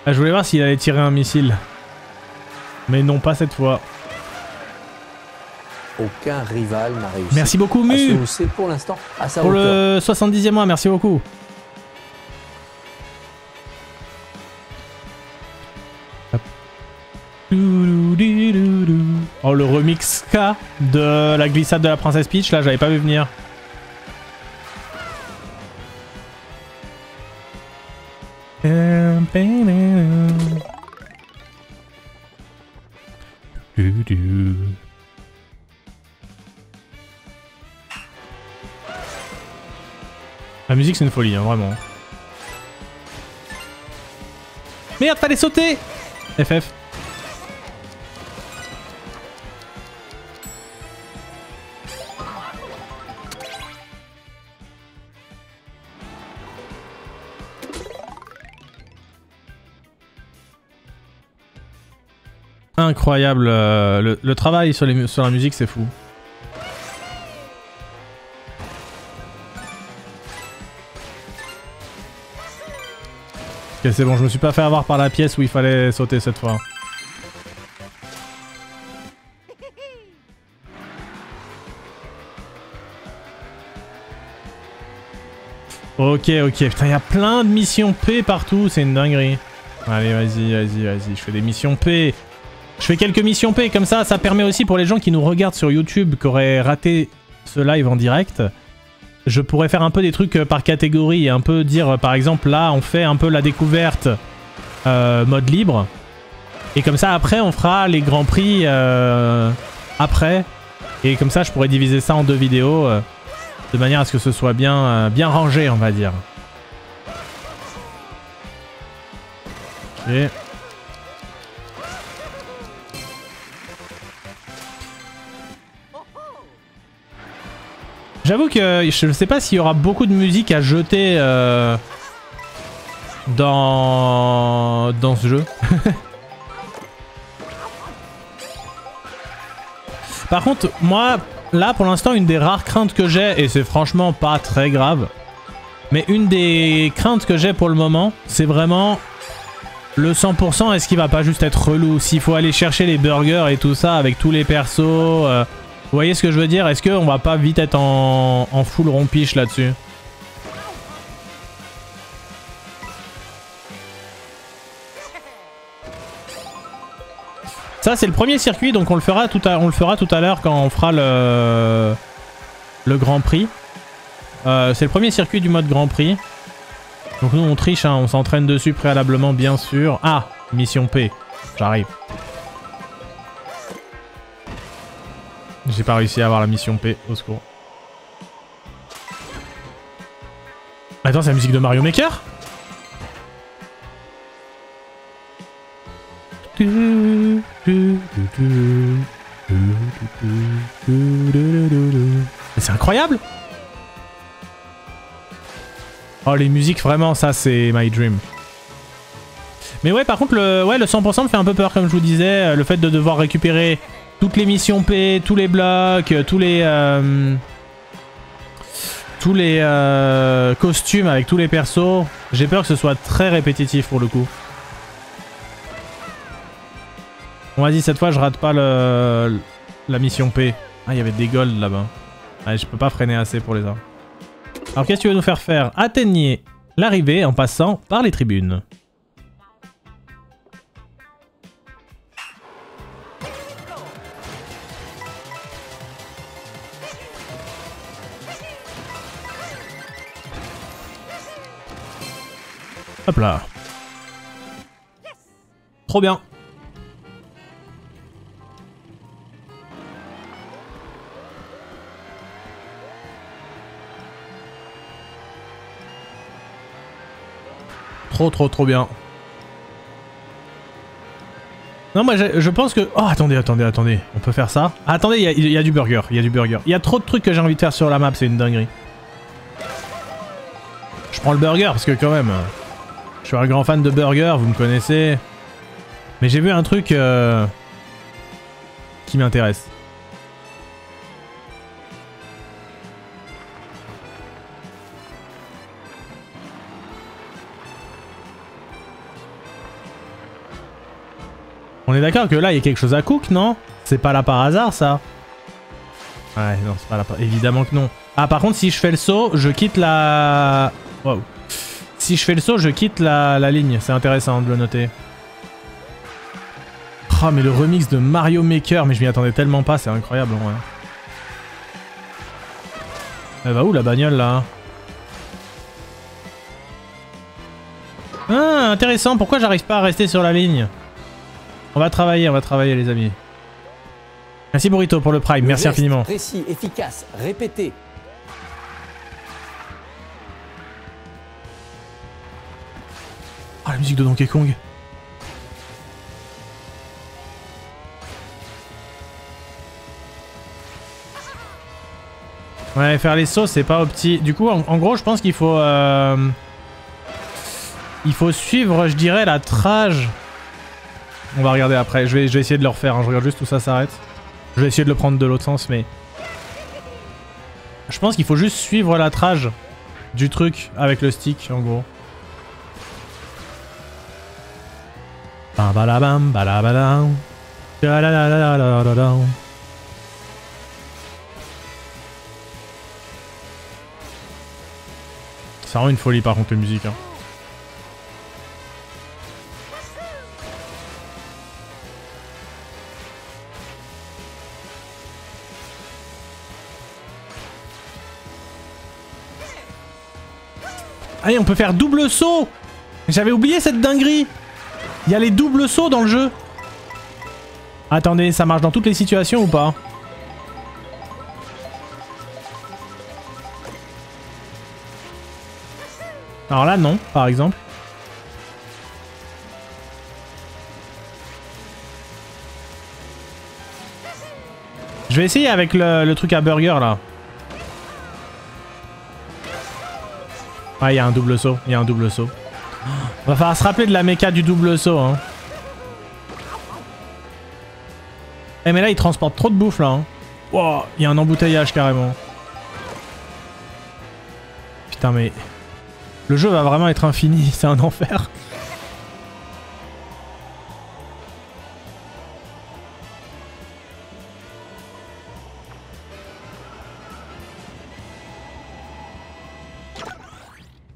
Ah, je voulais voir s'il allait tirer un missile. Mais non, pas cette fois. aucun rival n'a réussi Merci beaucoup, à se Mu, hausser pour l'instant à sa pour hauteur. le 70e mois. Merci beaucoup. Hop. Oh, le remix K de la glissade de la princesse Peach, là, j'avais pas vu venir. La musique c'est une folie, hein, vraiment. Merde, fallait sauter! FF. Incroyable, le travail sur la musique c'est fou. Ok, c'est bon, je me suis pas fait avoir par la pièce où il fallait sauter cette fois. Ok, putain, il y a plein de missions P partout, c'est une dinguerie. Allez, vas-y, je fais des missions P. Je fais quelques missions P, comme ça permet aussi pour les gens qui nous regardent sur YouTube, qui auraient raté ce live en direct. Je pourrais faire un peu des trucs par catégorie et un peu dire, par exemple, là, on fait un peu la découverte mode libre. Et comme ça, après, on fera les grands prix après. Et comme ça, je pourrais diviser ça en 2 vidéos, de manière à ce que ce soit bien, bien rangé, on va dire. Ok. J'avoue que je ne sais pas s'il y aura beaucoup de musique à jeter dans ce jeu. Par contre, moi, là, pour l'instant, une des rares craintes que j'ai, et c'est franchement pas très grave, mais une des craintes que j'ai pour le moment, c'est vraiment le 100%, est-ce qu'il va pas juste être relou? S'il faut aller chercher les burgers et tout ça avec tous les persos... Vous voyez ce que je veux dire? Est-ce qu'on va pas vite être en full rompiche là-dessus? Ça c'est le premier circuit, donc on le fera tout à l'heure quand on fera le Grand Prix. C'est le premier circuit du mode Grand Prix. Donc nous on triche, hein, on s'entraîne dessus préalablement bien sûr. Ah, mission P, j'arrive. J'ai pas réussi à avoir la mission P, au secours. Attends, c'est la musique de Mario Maker? C'est incroyable! Oh, les musiques, vraiment, ça, c'est my dream. Mais ouais, par contre, le 100% me fait un peu peur, comme je vous disais. Le fait de devoir récupérer toutes les missions P, tous les blocs, tous les costumes avec tous les persos. J'ai peur que ce soit très répétitif pour le coup. Bon, vas-y, cette fois je rate pas la mission P. Ah, il y avait des golds là-bas. Allez, je peux pas freiner assez pour les avoir. Alors qu'est-ce que tu veux nous faire faire? Atteignez l'arrivée en passant par les tribunes. Hop là. Trop bien. Trop bien. Non, moi je pense que... Oh, attendez. On peut faire ça. Ah, attendez, il y a du burger. Il y a trop de trucs que j'ai envie de faire sur la map, c'est une dinguerie. Je prends le burger parce que quand même... Je suis un grand fan de burger, vous me connaissez. Mais j'ai vu un truc qui m'intéresse. On est d'accord que là, il y a quelque chose à cook, non? C'est pas là par hasard, ça? Ouais, non, c'est pas là. Évidemment que non. Ah, par contre, si je fais le saut, je quitte la... Wow. Si je fais le saut, je quitte la ligne. C'est intéressant de le noter. Oh, mais le remix de Mario Maker, mais je m'y attendais tellement pas, c'est incroyable en vrai. Elle va où la bagnole là? Ah, intéressant, pourquoi j'arrive pas à rester sur la ligne? On va travailler les amis. Merci Burrito pour le prime, merci infiniment. Précis, efficace, répété. Oh, la musique de Donkey Kong. Ouais, faire les sauts, c'est pas opti. Du coup, en gros, je pense qu'il faut... Il faut suivre, je dirais, la trage. On va regarder après. Je vais essayer de le refaire. Hein. Je regarde juste où ça s'arrête. Je vais essayer de le prendre de l'autre sens, mais... Je pense qu'il faut juste suivre la trage du truc avec le stick, en gros. Bam balabam balabadam. Ça rend une folie par contre, la musique. Hein. Allez, on peut faire double saut. J'avais oublié cette dinguerie. Il y a les doubles sauts dans le jeu. Attendez, ça marche dans toutes les situations ou pas? Alors là, non, par exemple. Je vais essayer avec le truc à burger, là. Ah, il y a un double saut, il y a un double saut. On va falloir se rappeler de la méca du double saut, hein. Eh mais là, il transporte trop de bouffe, là. Hein. Wow, il y a un embouteillage, carrément. Putain, mais... Le jeu va vraiment être infini, c'est un enfer.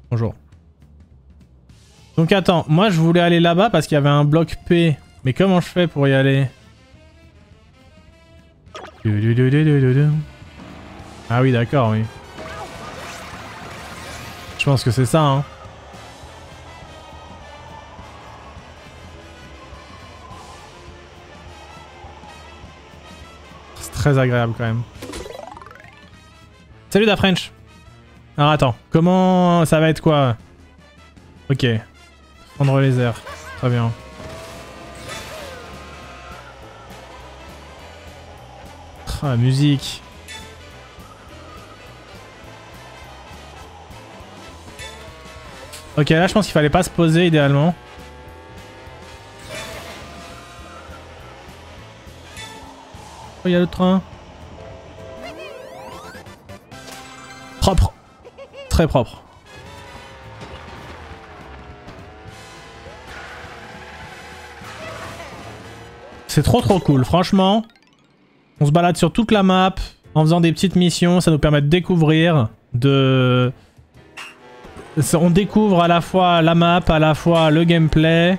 Bonjour. Donc attends, moi je voulais aller là-bas parce qu'il y avait un bloc P. Mais comment je fais pour y aller? Ah oui, d'accord, oui. Je pense que c'est ça, hein. C'est très agréable quand même. Salut Da French. Alors attends, comment ça va être quoi? Ok. Prendre les airs. Très bien. Oh, la musique. Ok, là je pense qu'il fallait pas se poser idéalement. Oh, il y a le train. Propre. Très propre. C'est trop cool, franchement. On se balade sur toute la map en faisant des petites missions, ça nous permet de découvrir, on découvre à la fois la map, à la fois le gameplay.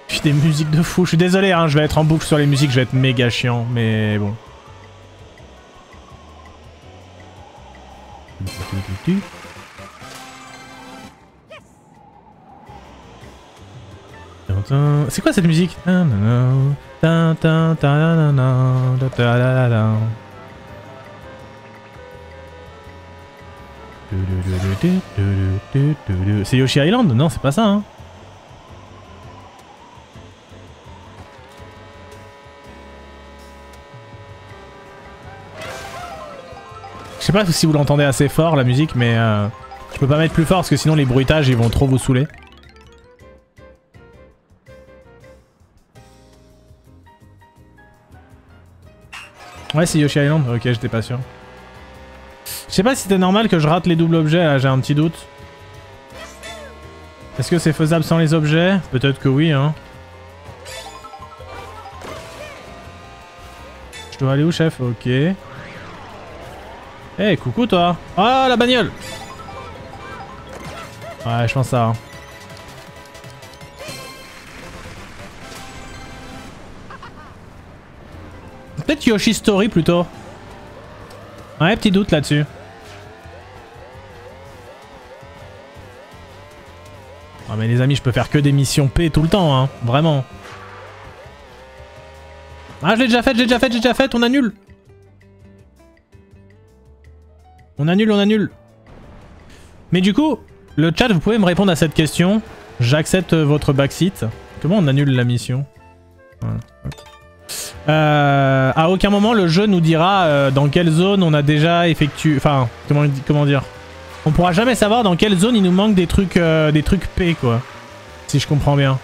Puis des musiques de fou. Je suis désolé, hein, je vais être en boucle sur les musiques, je vais être méga chiant, mais bon. C'est quoi cette musique? C'est Yoshi Island? Non, c'est pas ça, hein. Je sais pas si vous l'entendez assez fort, la musique, mais je peux pas mettre plus fort parce que sinon les bruitages ils vont trop vous saouler. Ouais, c'est Yoshi Island. Ok, j'étais pas sûr. Je sais pas si c'était normal que je rate les doubles objets, là, j'ai un petit doute. Est-ce que c'est faisable sans les objets? Peut-être que oui, hein. Je dois aller où, chef? Ok. Eh, hey, coucou toi. Ah, la bagnole. Ouais, je pense ça. Hein. Peut-être Yoshi Story plutôt. Ouais, petit doute là-dessus. Ah mais les amis, je peux faire que des missions P tout le temps, hein. Vraiment. Ah, je l'ai déjà faite, on annule. On annule. Mais du coup, le chat, vous pouvez me répondre à cette question. J'accepte votre backseat. Comment on annule la mission? Voilà. À aucun moment, le jeu nous dira dans quelle zone on a déjà effectué... Enfin, comment dire? On pourra jamais savoir dans quelle zone il nous manque des trucs P, quoi. Si je comprends bien.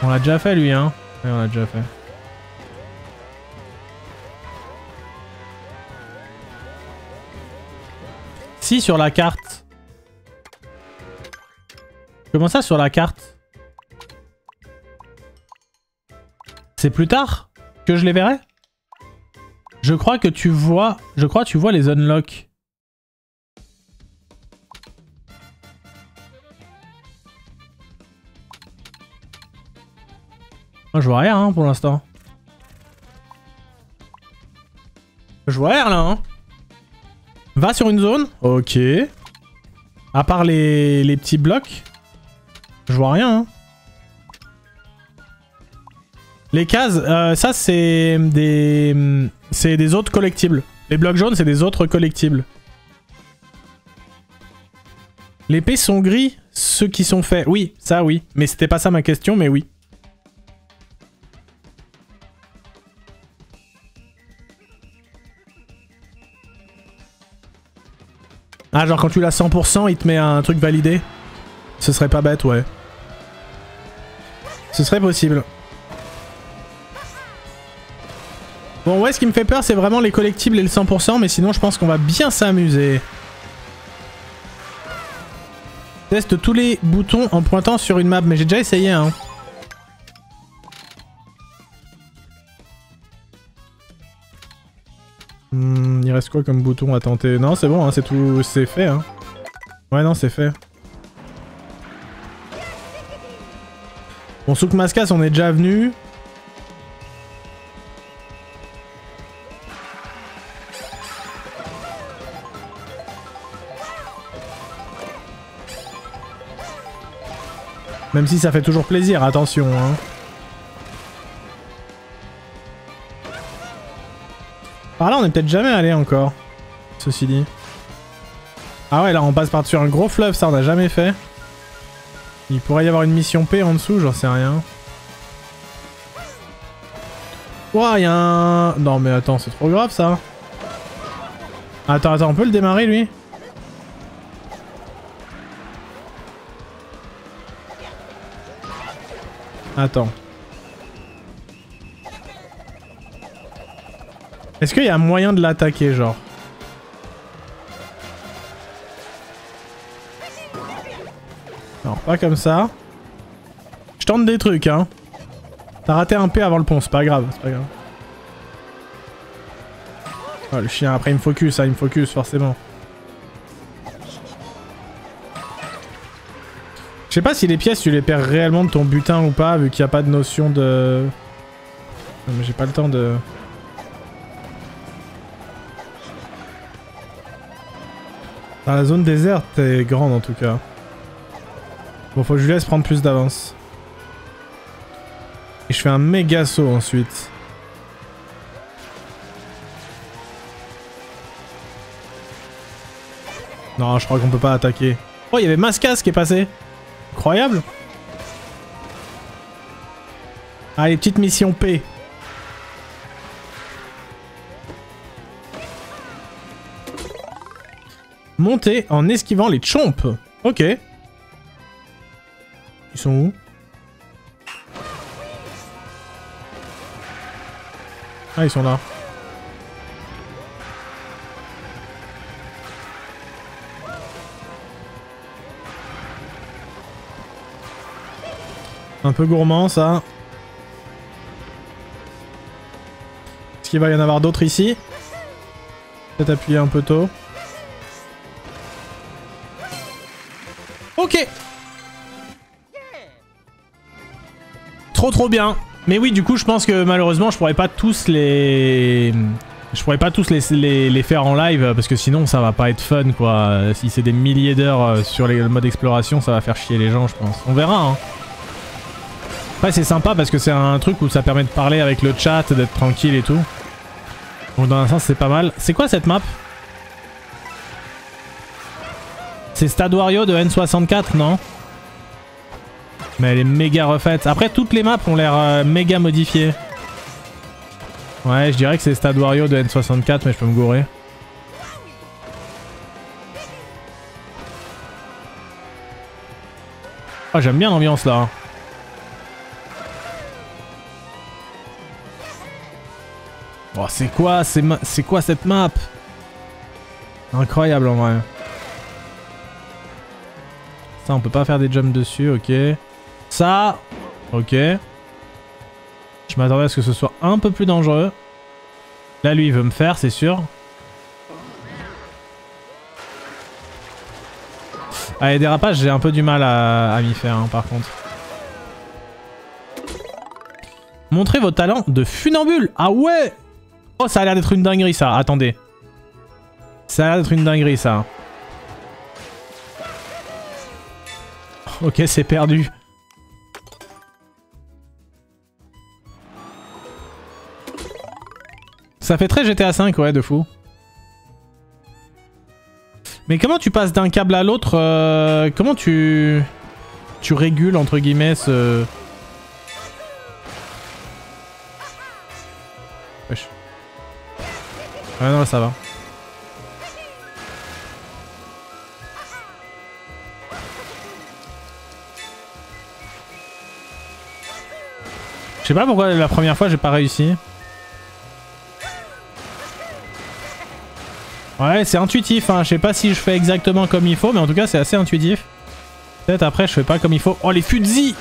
On l'a déjà fait, lui, hein. Ouais, on l'a déjà fait. Si, sur la carte. Comment ça, sur la carte? C'est plus tard que je les verrai? Je crois que tu vois... tu vois les unlocks. Moi, je vois rien hein, pour l'instant. Je vois rien là. Hein. Va sur une zone. Ok. À part les petits blocs. Je vois rien. Hein. Les cases, ça c'est des autres collectibles. Les blocs jaunes, c'est des autres collectibles. Les P sont gris, ceux qui sont faits. Oui, ça oui. Mais c'était pas ça ma question, mais oui. Ah, genre quand tu l'as 100%, il te met un truc validé. Ce serait pas bête, ouais. Ce serait possible. Bon, ouais, ce qui me fait peur, c'est vraiment les collectibles et le 100%, mais sinon, je pense qu'on va bien s'amuser. Teste tous les boutons en pointant sur une map, mais j'ai déjà essayé, hein. Il reste quoi comme bouton à tenter? Non, c'est bon, hein, c'est tout, c'est fait, hein. Ouais, non, c'est fait. Bon, Souk Maskas, on est déjà venu. Même si ça fait toujours plaisir, attention, hein. Par là, on est peut-être jamais allé encore. Ceci dit. Ah ouais, là, on passe par-dessus un gros fleuve, ça, on n'a jamais fait. Il pourrait y avoir une mission P en dessous, j'en sais rien. Ouah, il y a un... Non, mais attends, c'est trop grave, ça. Attends, on peut le démarrer, lui? Attends. Est-ce qu'il y a moyen de l'attaquer, genre? Non, pas comme ça. Je tente des trucs, hein. T'as raté un P avant le pont, c'est pas grave, c'est pas grave. Oh, le chien, après il me focus, hein, il me focus, forcément. Je sais pas si les pièces, tu les perds réellement de ton butin ou pas, vu qu'il n'y a pas de notion de... Non, mais j'ai pas le temps de... Dans la zone déserte est grande en tout cas. Bon, faut que je lui laisse prendre plus d'avance. Et je fais un méga saut ensuite. Non, je crois qu'on peut pas attaquer. Oh, il y avait Maskas qui est passé. Incroyable. Allez, petite mission P. Monter en esquivant les chomps. Ok. Ils sont où? Ah, ils sont là. Un peu gourmand ça. Est-ce qu'il va y en avoir d'autres ici? Peut-être appuyer un peu tôt. Ok. Trop bien. Mais oui, du coup, je pense que malheureusement, je pourrais pas tous les... les faire en live parce que sinon ça va pas être fun quoi. Si c'est des milliers d'heures sur le mode exploration, ça va faire chier les gens, je pense. On verra hein. Après c'est sympa parce que c'est un truc où ça permet de parler avec le chat, d'être tranquille et tout. Donc dans un sens c'est pas mal. C'est quoi cette map? C'est Stade Wario de N64, non? Mais elle est méga refaite. Après toutes les maps ont l'air méga modifiées. Ouais, je dirais que c'est Stade Wario de N64, mais je peux me gourer. Oh, j'aime bien l'ambiance là. Oh, c'est quoi cette map? Incroyable en vrai. Ça, on peut pas faire des jumps dessus, ok. Ça, ok. Je m'attendais à ce que ce soit un peu plus dangereux. Là, lui, il veut me faire, c'est sûr. Ah, les dérapages, j'ai un peu du mal à m'y faire, hein, par contre. Montrez vos talents de funambule. Ah ouais! Oh, ça a l'air d'être une dinguerie, ça. Attendez. Ça a l'air d'être une dinguerie, ça. Ok, c'est perdu. Ça fait très GTA V, ouais, de fou. Mais comment tu passes d'un câble à l'autre comment tu régules, entre guillemets, ce... Wesh. Ah non, là, ça va. Je sais pas pourquoi la première fois j'ai pas réussi. Ouais, c'est intuitif, hein. Je sais pas si je fais exactement comme il faut, mais en tout cas c'est assez intuitif. Peut-être après je fais pas comme il faut. Oh les fuzis!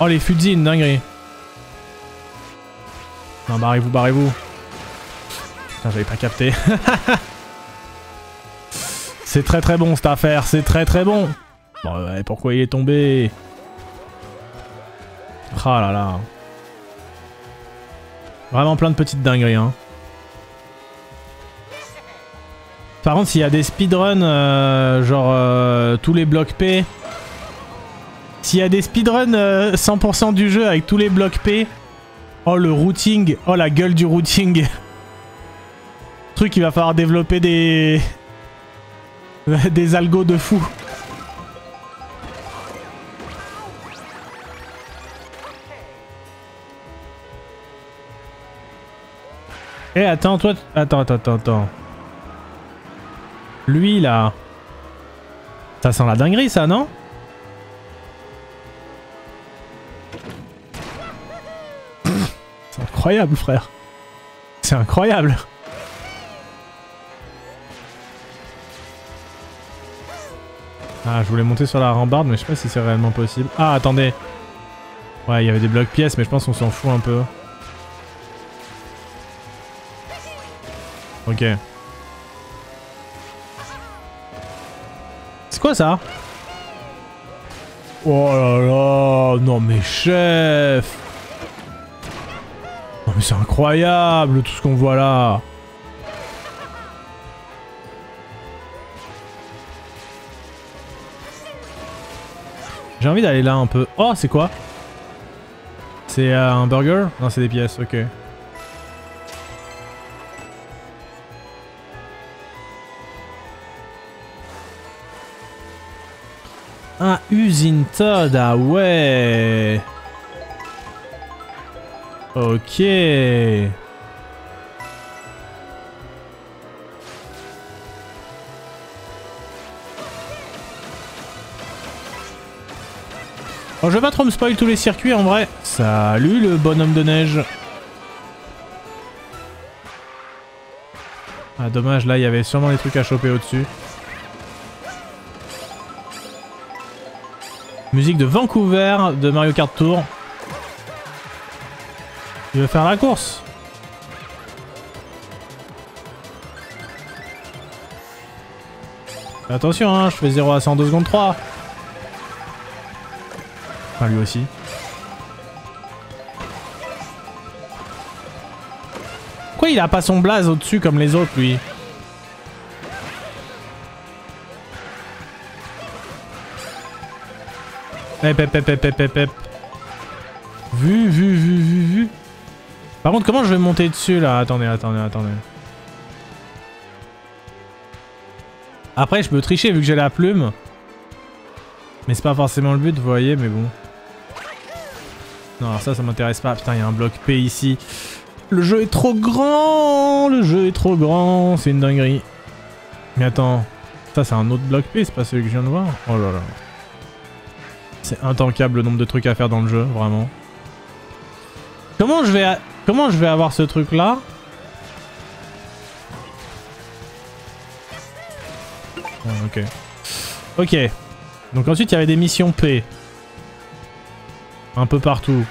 Oh les fuzis, une dinguerie. Non, barrez-vous, barrez-vous. Putain, j'avais pas capté. C'est très bon cette affaire, c'est très bon. Bon, ouais, pourquoi il est tombé? Ah là là. Vraiment plein de petites dingueries, hein. Par contre, s'il y a des speedruns, genre tous les blocs P. S'il y a des speedruns 100% du jeu avec tous les blocs P. Oh le routing, oh la gueule du routing. Truc, il va falloir développer des... des algos de fou. Eh attends, toi... Attends. Lui là... Ça sent la dinguerie ça, non? C'est incroyable frère. C'est incroyable. Ah, je voulais monter sur la rambarde, mais je sais pas si c'est réellement possible. Ah, attendez. Ouais, il y avait des blocs pièces, mais je pense qu'on s'en fout un peu. Ok. C'est quoi ça? Oh là là, non mais chef. Non mais c'est incroyable tout ce qu'on voit là. J'ai envie d'aller là un peu. Oh, c'est quoi? C'est un burger? Non, c'est des pièces, ok. Ah, usine Todd, ah ouais. Ok. Oh, je vais pas trop me spoil tous les circuits en vrai. Salut le bonhomme de neige. Ah dommage, là il y avait sûrement des trucs à choper au-dessus. Musique de Vancouver de Mario Kart Tour. Il veut faire la course. Attention, hein, je fais 0 à 100 en 2 secondes 3. Enfin, lui aussi. Pourquoi il a pas son blaze au-dessus comme les autres, lui? Hep. Vu. Par contre, comment je vais monter dessus, là? Attendez. Après, je peux tricher vu que j'ai la plume. Mais c'est pas forcément le but, vous voyez, mais bon. Non, alors ça m'intéresse pas. Putain, il y a un bloc P ici. Le jeu est trop grand. C'est une dinguerie. Mais attends. Ça, c'est un autre bloc P, c'est pas celui que je viens de voir? Oh là là. C'est intankable le nombre de trucs à faire dans le jeu, vraiment. Comment je vais avoir ce truc là? Ok. Donc ensuite il y avait des missions P. Un peu partout.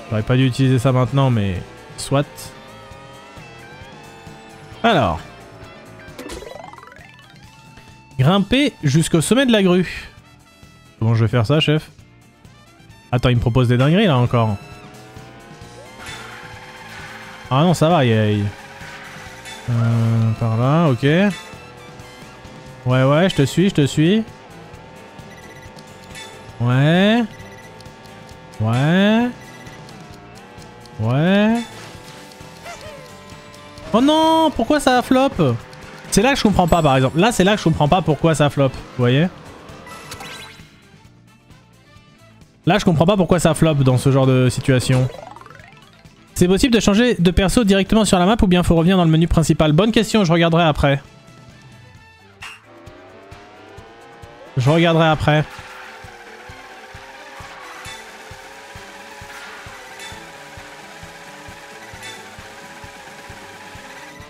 J'aurais pas dû utiliser ça maintenant, mais soit. Alors. Grimper jusqu'au sommet de la grue. Comment je vais faire ça, chef? Attends, il me propose des dingueries là encore. Ah non, ça va, par là, ok. Ouais, je te suis. Ouais. Oh non, pourquoi ça flop? C'est là que je comprends pas, par exemple. Là, c'est là que je comprends pas pourquoi ça flop. Vous voyez? Là, je comprends pas pourquoi ça flop dans ce genre de situation. C'est possible de changer de perso directement sur la map ou bien faut revenir dans le menu principal? Bonne question, je regarderai après.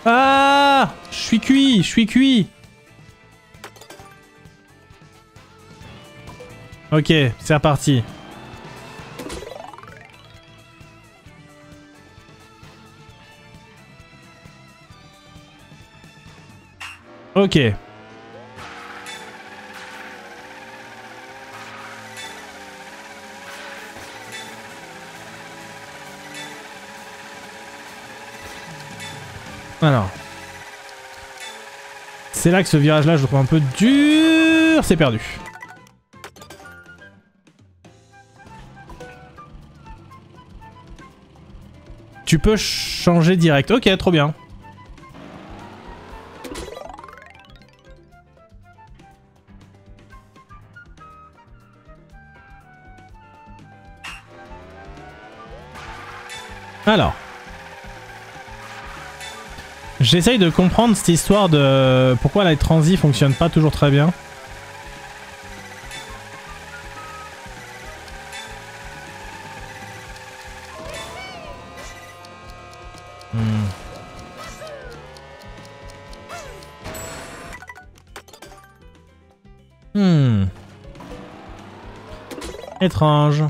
Ah! Je suis cuit. Ok, c'est reparti. Ok. Alors. C'est là que ce virage-là, je le trouve un peu dur. C'est perdu. Tu peux changer direct. Ok, trop bien. Alors. J'essaye de comprendre cette histoire de pourquoi la transi fonctionne pas toujours très bien. Étrange.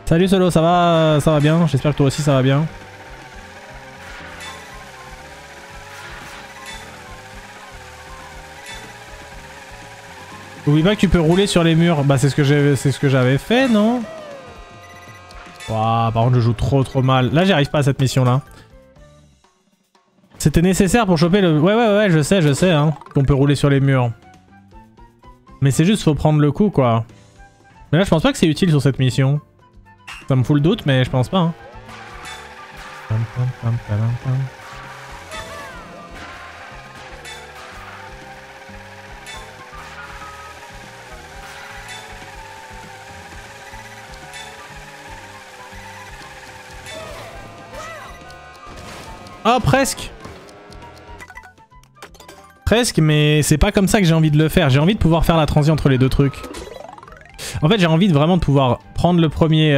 Salut Solo, ça va bien? J'espère que toi aussi ça va bien. Oublie pas que tu peux rouler sur les murs. Bah c'est ce que j'avais fait, non? Ouah, par contre je joue trop mal. Là j'y arrive pas à cette mission là. C'était nécessaire pour choper le... Ouais, je sais, hein, qu'on peut rouler sur les murs. Mais c'est juste faut prendre le coup, quoi. Mais là, je pense pas que c'est utile sur cette mission. Ça me fout le doute, mais je pense pas, hein. Oh, presque! Presque, mais c'est pas comme ça que j'ai envie de le faire. J'ai envie de pouvoir faire la transition entre les deux trucs. En fait, j'ai envie de vraiment de pouvoir prendre le premier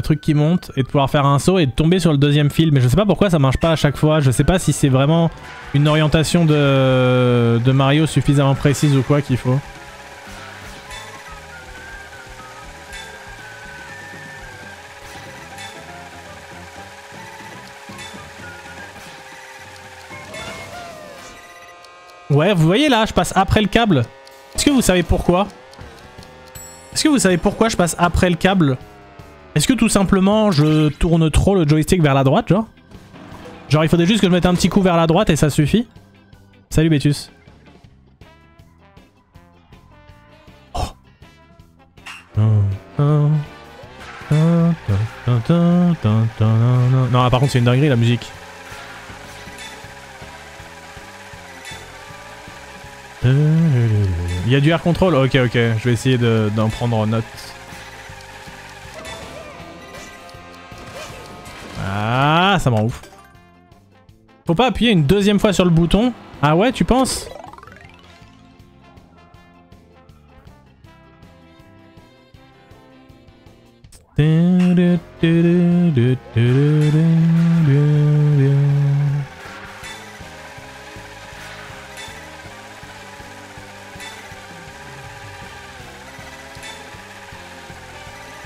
truc qui monte et de pouvoir faire un saut et de tomber sur le deuxième fil. Mais je sais pas pourquoi ça marche pas à chaque fois. Je sais pas si c'est vraiment une orientation de Mario suffisamment précise ou quoi qu'il faut. Ouais, vous voyez là, je passe après le câble. Est-ce que vous savez pourquoi? Est-ce que vous savez pourquoi je passe après le câble? Est-ce que tout simplement je tourne trop le joystick vers la droite, genre? Genre il faudrait juste que je mette un petit coup vers la droite et ça suffit? Salut Bétus. Oh. Non, ah, par contre c'est une dinguerie la musique. Il y a du air control? Ok, ok, je vais essayer d'en prendre note. Ah, ça m'en ouf. Faut pas appuyer une deuxième fois sur le bouton? Ah ouais, tu penses?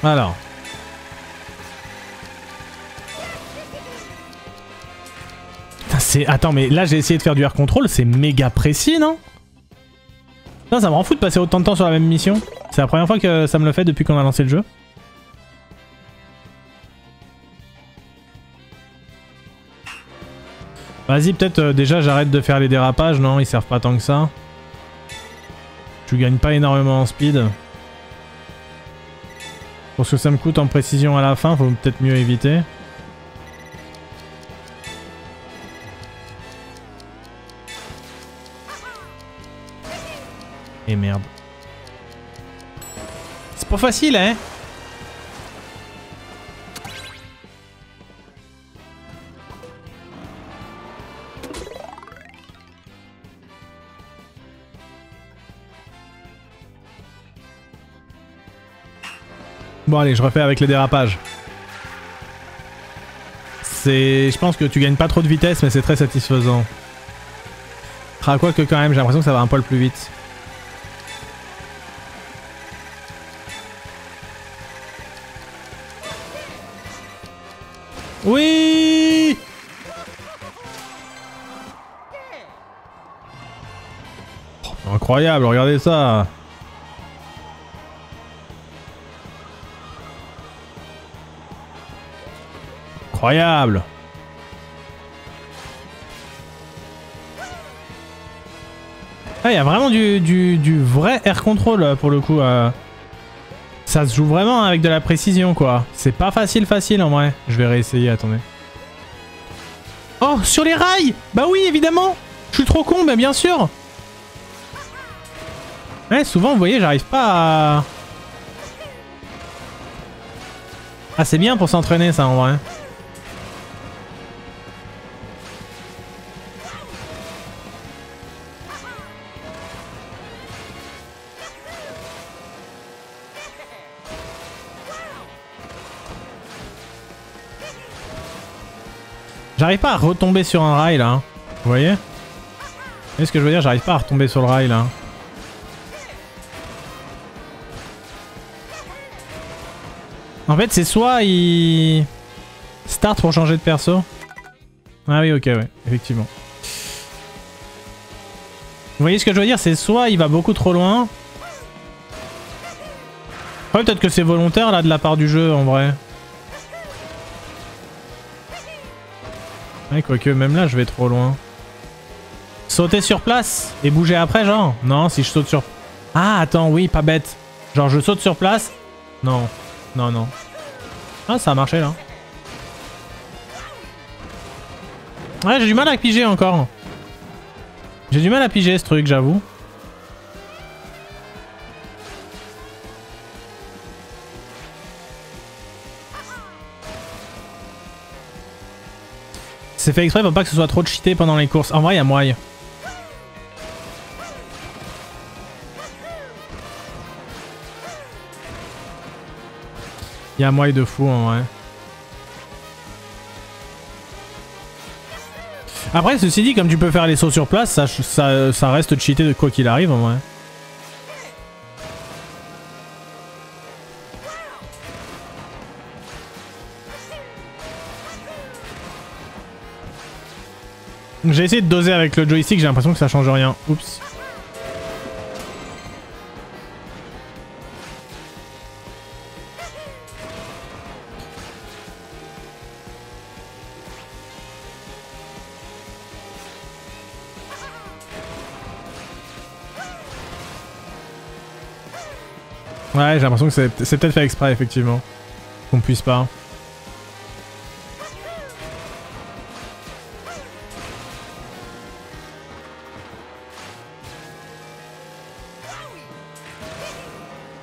Alors. Attends, mais là j'ai essayé de faire du air control, c'est méga précis, non? Putain, ça me rend fou de passer autant de temps sur la même mission. C'est la première fois que ça me le fait depuis qu'on a lancé le jeu. Vas-y, peut-être déjà j'arrête de faire les dérapages, non? Ils servent pas tant que ça. Tu gagnes pas énormément en speed. Pour ce que ça me coûte en précision à la fin, faut peut-être mieux éviter. Et merde. C'est pas facile, hein? Bon allez, je refais avec les dérapages. Je pense que tu gagnes pas trop de vitesse, mais c'est très satisfaisant. Ah, quoi que quand même, j'ai l'impression que ça va un poil plus vite. Oui! Oh, incroyable, regardez ça! Incroyable! Ah, il y a vraiment du vrai air control pour le coup. Ça se joue vraiment avec de la précision quoi. C'est pas facile en vrai. Je vais réessayer, attendez. Oh, sur les rails! Bah oui, évidemment! Je suis trop con, mais bien sûr! Ouais, souvent, vous voyez, j'arrive pas à... Ah, c'est bien pour s'entraîner ça en vrai. J'arrive pas à retomber sur un rail là. Hein. Vous voyez? Vous voyez ce que je veux dire? J'arrive pas à retomber sur le rail là. En fait, c'est soit il start pour changer de perso. Ah oui, ok, ouais, effectivement. Vous voyez ce que je veux dire? C'est soit il va beaucoup trop loin. Ouais, peut-être que c'est volontaire là de la part du jeu en vrai. Ouais, quoique même là je vais trop loin. Sauter sur place et bouger après genre? Non, si je saute sur... Ah attends, oui, pas bête. Genre je saute sur place? Non, non, non. Ah, ça a marché là. Ouais, j'ai du mal à piger encore. J'ai du mal à piger ce truc, j'avoue. C'est fait exprès pour pas que ce soit trop cheaté pendant les courses. En vrai, il y a moyen. Il y a moyen de fou en vrai. Après, ceci dit, comme tu peux faire les sauts sur place, ça reste cheaté de quoi qu'il arrive en vrai. J'ai essayé de doser avec le joystick, j'ai l'impression que ça change rien. Oups. Ouais, j'ai l'impression que c'est peut-être fait exprès, effectivement. Qu'on puisse pas.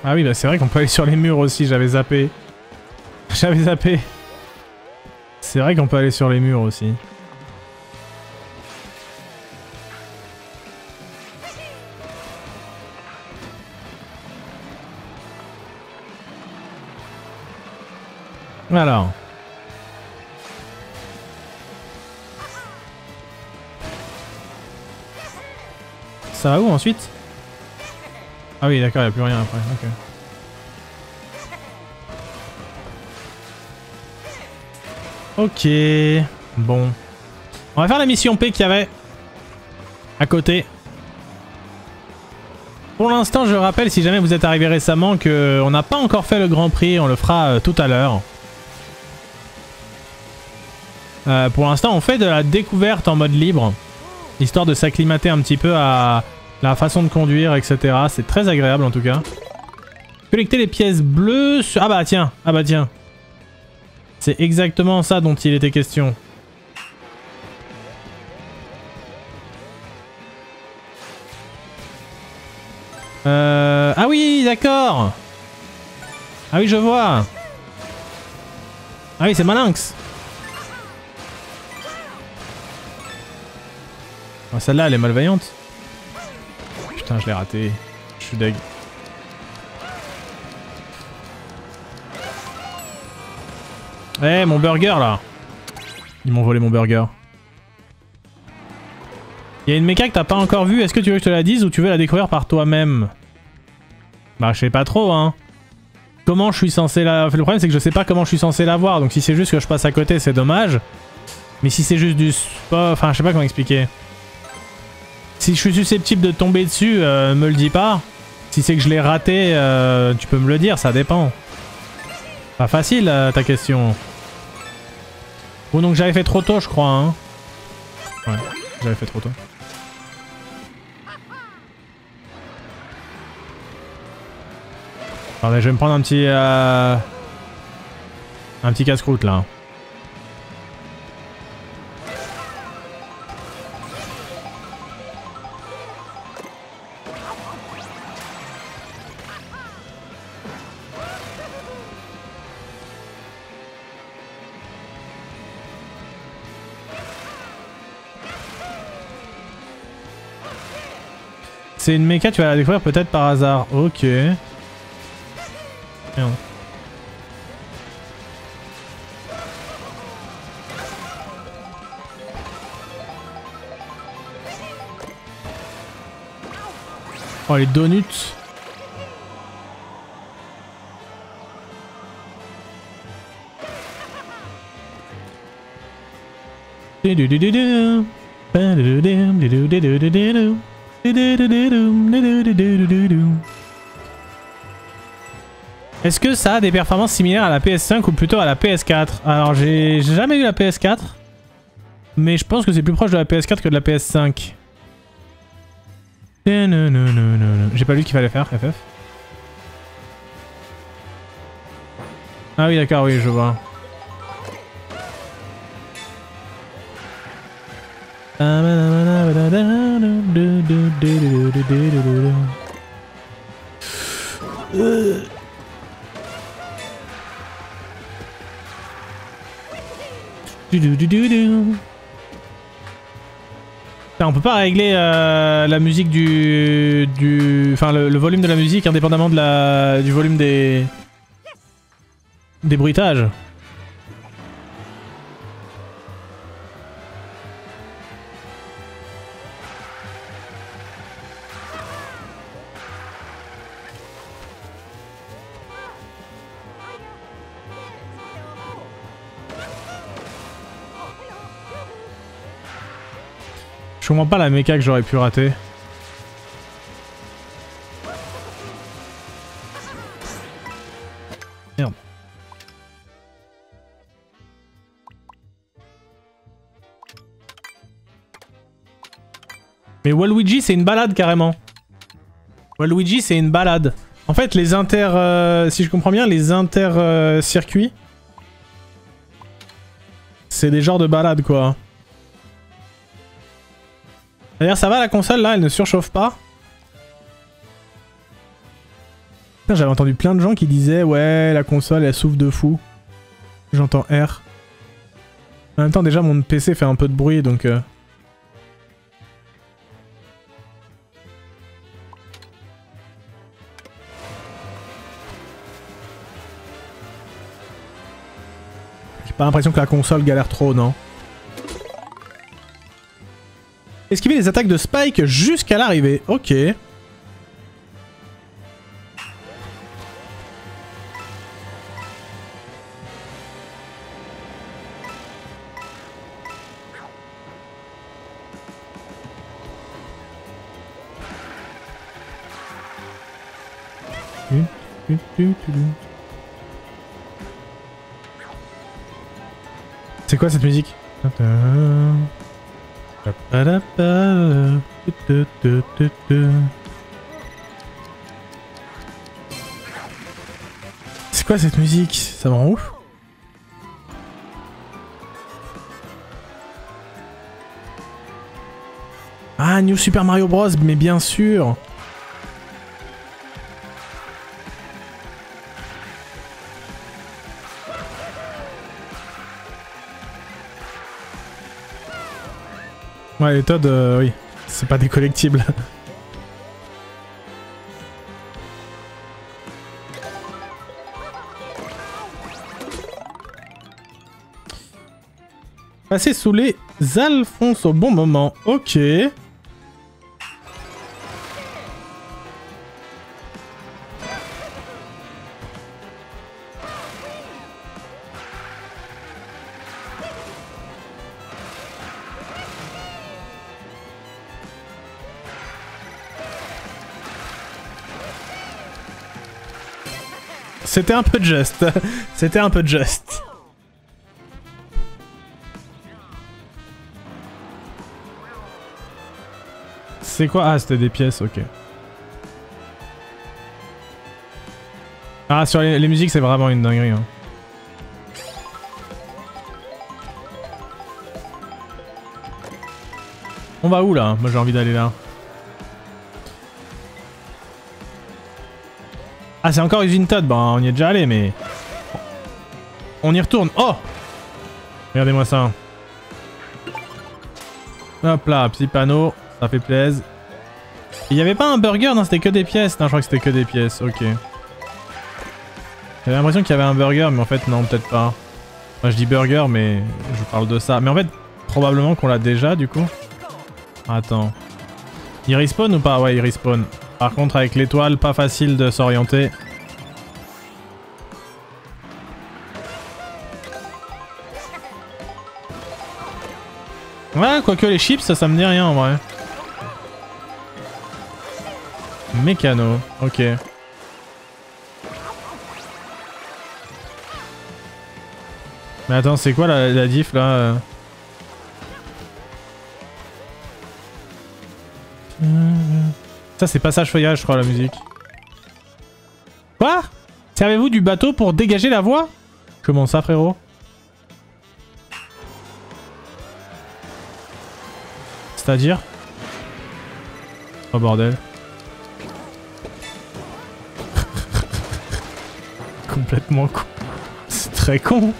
Ah oui, bah c'est vrai qu'on peut aller sur les murs aussi, j'avais zappé. J'avais zappé. C'est vrai qu'on peut aller sur les murs aussi. Alors. Ça va où ensuite? Ah oui, d'accord, il n'y a plus rien après. Ok. Ok. Bon. On va faire la mission P qu'il y avait à côté. Pour l'instant, je rappelle, si jamais vous êtes arrivé récemment, qu'on n'a pas encore fait le Grand Prix. On le fera tout à l'heure. Pour l'instant, on fait de la découverte en mode libre. Histoire de s'acclimater un petit peu à la façon de conduire, etc. C'est très agréable en tout cas. Collecter les pièces bleues sur... Ah bah tiens, c'est exactement ça dont il était question. Ah oui, d'accord. Ah oui, je vois. Ah oui, c'est Malinx. Oh, celle-là, elle est malveillante. Putain, je l'ai raté. Je suis deg. Eh, mon burger, là. Ils m'ont volé mon burger. Il y a une méca que t'as pas encore vue. Est-ce que tu veux que je te la dise ou tu veux la découvrir par toi-même? Bah, je sais pas trop, hein. Comment je suis censé la... Le problème, c'est que je sais pas comment je suis censé la voir. Donc si c'est juste que je passe à côté, c'est dommage. Mais si c'est juste du sport... Enfin, je sais pas comment expliquer. Si je suis susceptible de tomber dessus, me le dis pas. Si c'est que je l'ai raté, tu peux me le dire, ça dépend. Pas facile ta question. Bon, donc j'avais fait trop tôt, je crois. Hein. Ouais, j'avais fait trop tôt. Attendez, je vais me prendre un petit casse-croûte là. C'est une méca, tu vas la découvrir peut-être par hasard. Ok. Merde. Oh, les donuts. Est-ce que ça a des performances similaires à la PS5 ou plutôt à la PS4? Alors j'ai jamais eu la PS4, mais je pense que c'est plus proche de la PS4 que de la PS5. J'ai pas lu ce qu'il fallait faire, FF. Ah oui d'accord, oui je vois. On peut pas régler la musique enfin le volume de la musique indépendamment de du volume des des bruitages. Je comprends pas la méca que j'aurais pu rater. Merde. Mais Waluigi c'est une balade carrément. Waluigi c'est une balade. En fait les si je comprends bien, les circuits c'est des genres de balades quoi. D'ailleurs ça va la console là, elle ne surchauffe pas. J'avais entendu plein de gens qui disaient ouais la console elle souffle de fou. J'entends R. En même temps déjà mon PC fait un peu de bruit donc... J'ai pas l'impression que la console galère trop, non? Esquiver les attaques de Spike jusqu'à l'arrivée. Ok. C'est quoi cette musique? C'est quoi cette musique? Ça me rend ouf. Ah, New Super Mario Bros, mais bien sûr. Ouais, les Toad, oui. C'est pas des collectibles. Passer sous les Alphonse au bon moment. Ok. C'était un peu juste. C'était un peu juste. C'est quoi? Ah, c'était des pièces, ok. Ah, sur les musiques, c'est vraiment une dinguerie. Hein. On va où là? Moi j'ai envie d'aller là. Ah, c'est encore Usine Toad, bah on y est déjà allé, mais... On y retourne. Oh! Regardez-moi ça. Hop là, petit panneau, ça fait plaisir. Il y avait pas un burger? Non, c'était que des pièces. Non, je crois que c'était que des pièces, ok. J'avais l'impression qu'il y avait un burger, mais en fait, non, peut-être pas. Enfin, je dis burger, mais je parle de ça. Mais en fait, probablement qu'on l'a déjà, du coup. Attends. Il respawn ou pas? Ouais, il respawn. Par contre, avec l'étoile, pas facile de s'orienter. Ouais, quoique les chips, ça me dit rien en vrai. Mécano, ok. Mais attends, c'est quoi la diff là? Ça c'est passage feuillage je crois la musique. Quoi? Servez-vous du bateau pour dégager la voie? Comment ça frérot? C'est-à-dire? Oh bordel. Complètement con. C'est très con.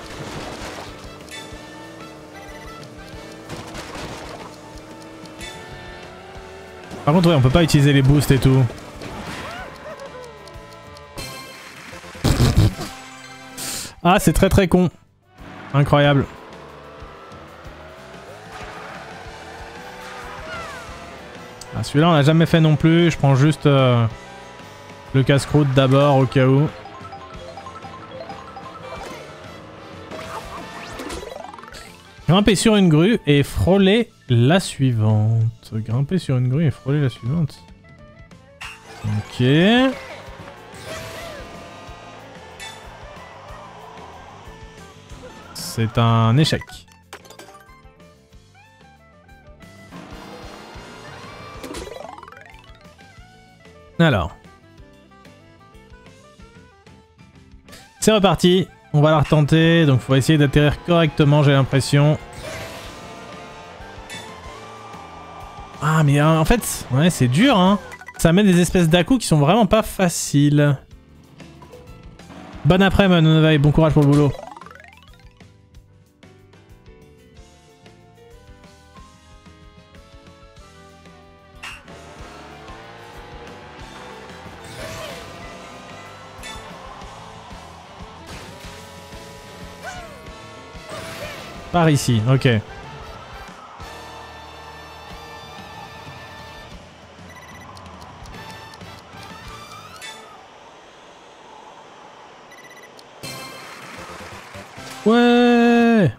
Par contre ouais, on peut pas utiliser les boosts et tout. Ah, c'est très très con. Incroyable. Ah, celui-là, on l'a jamais fait non plus. Je prends juste le casse-croûte d'abord au cas où. Grimper sur une grue et frôler la suivante. Grimper sur une grue et frôler la suivante. Ok. C'est un échec. Alors. C'est reparti. On va la retenter. Donc faut essayer d'atterrir correctement, j'ai l'impression. Ah mais en fait, ouais, c'est dur hein. Ça met des espèces d'à-coups qui sont vraiment pas faciles. Bon après-midi, Nonovaï, bon courage pour le boulot. Par ici, ok. Ouais.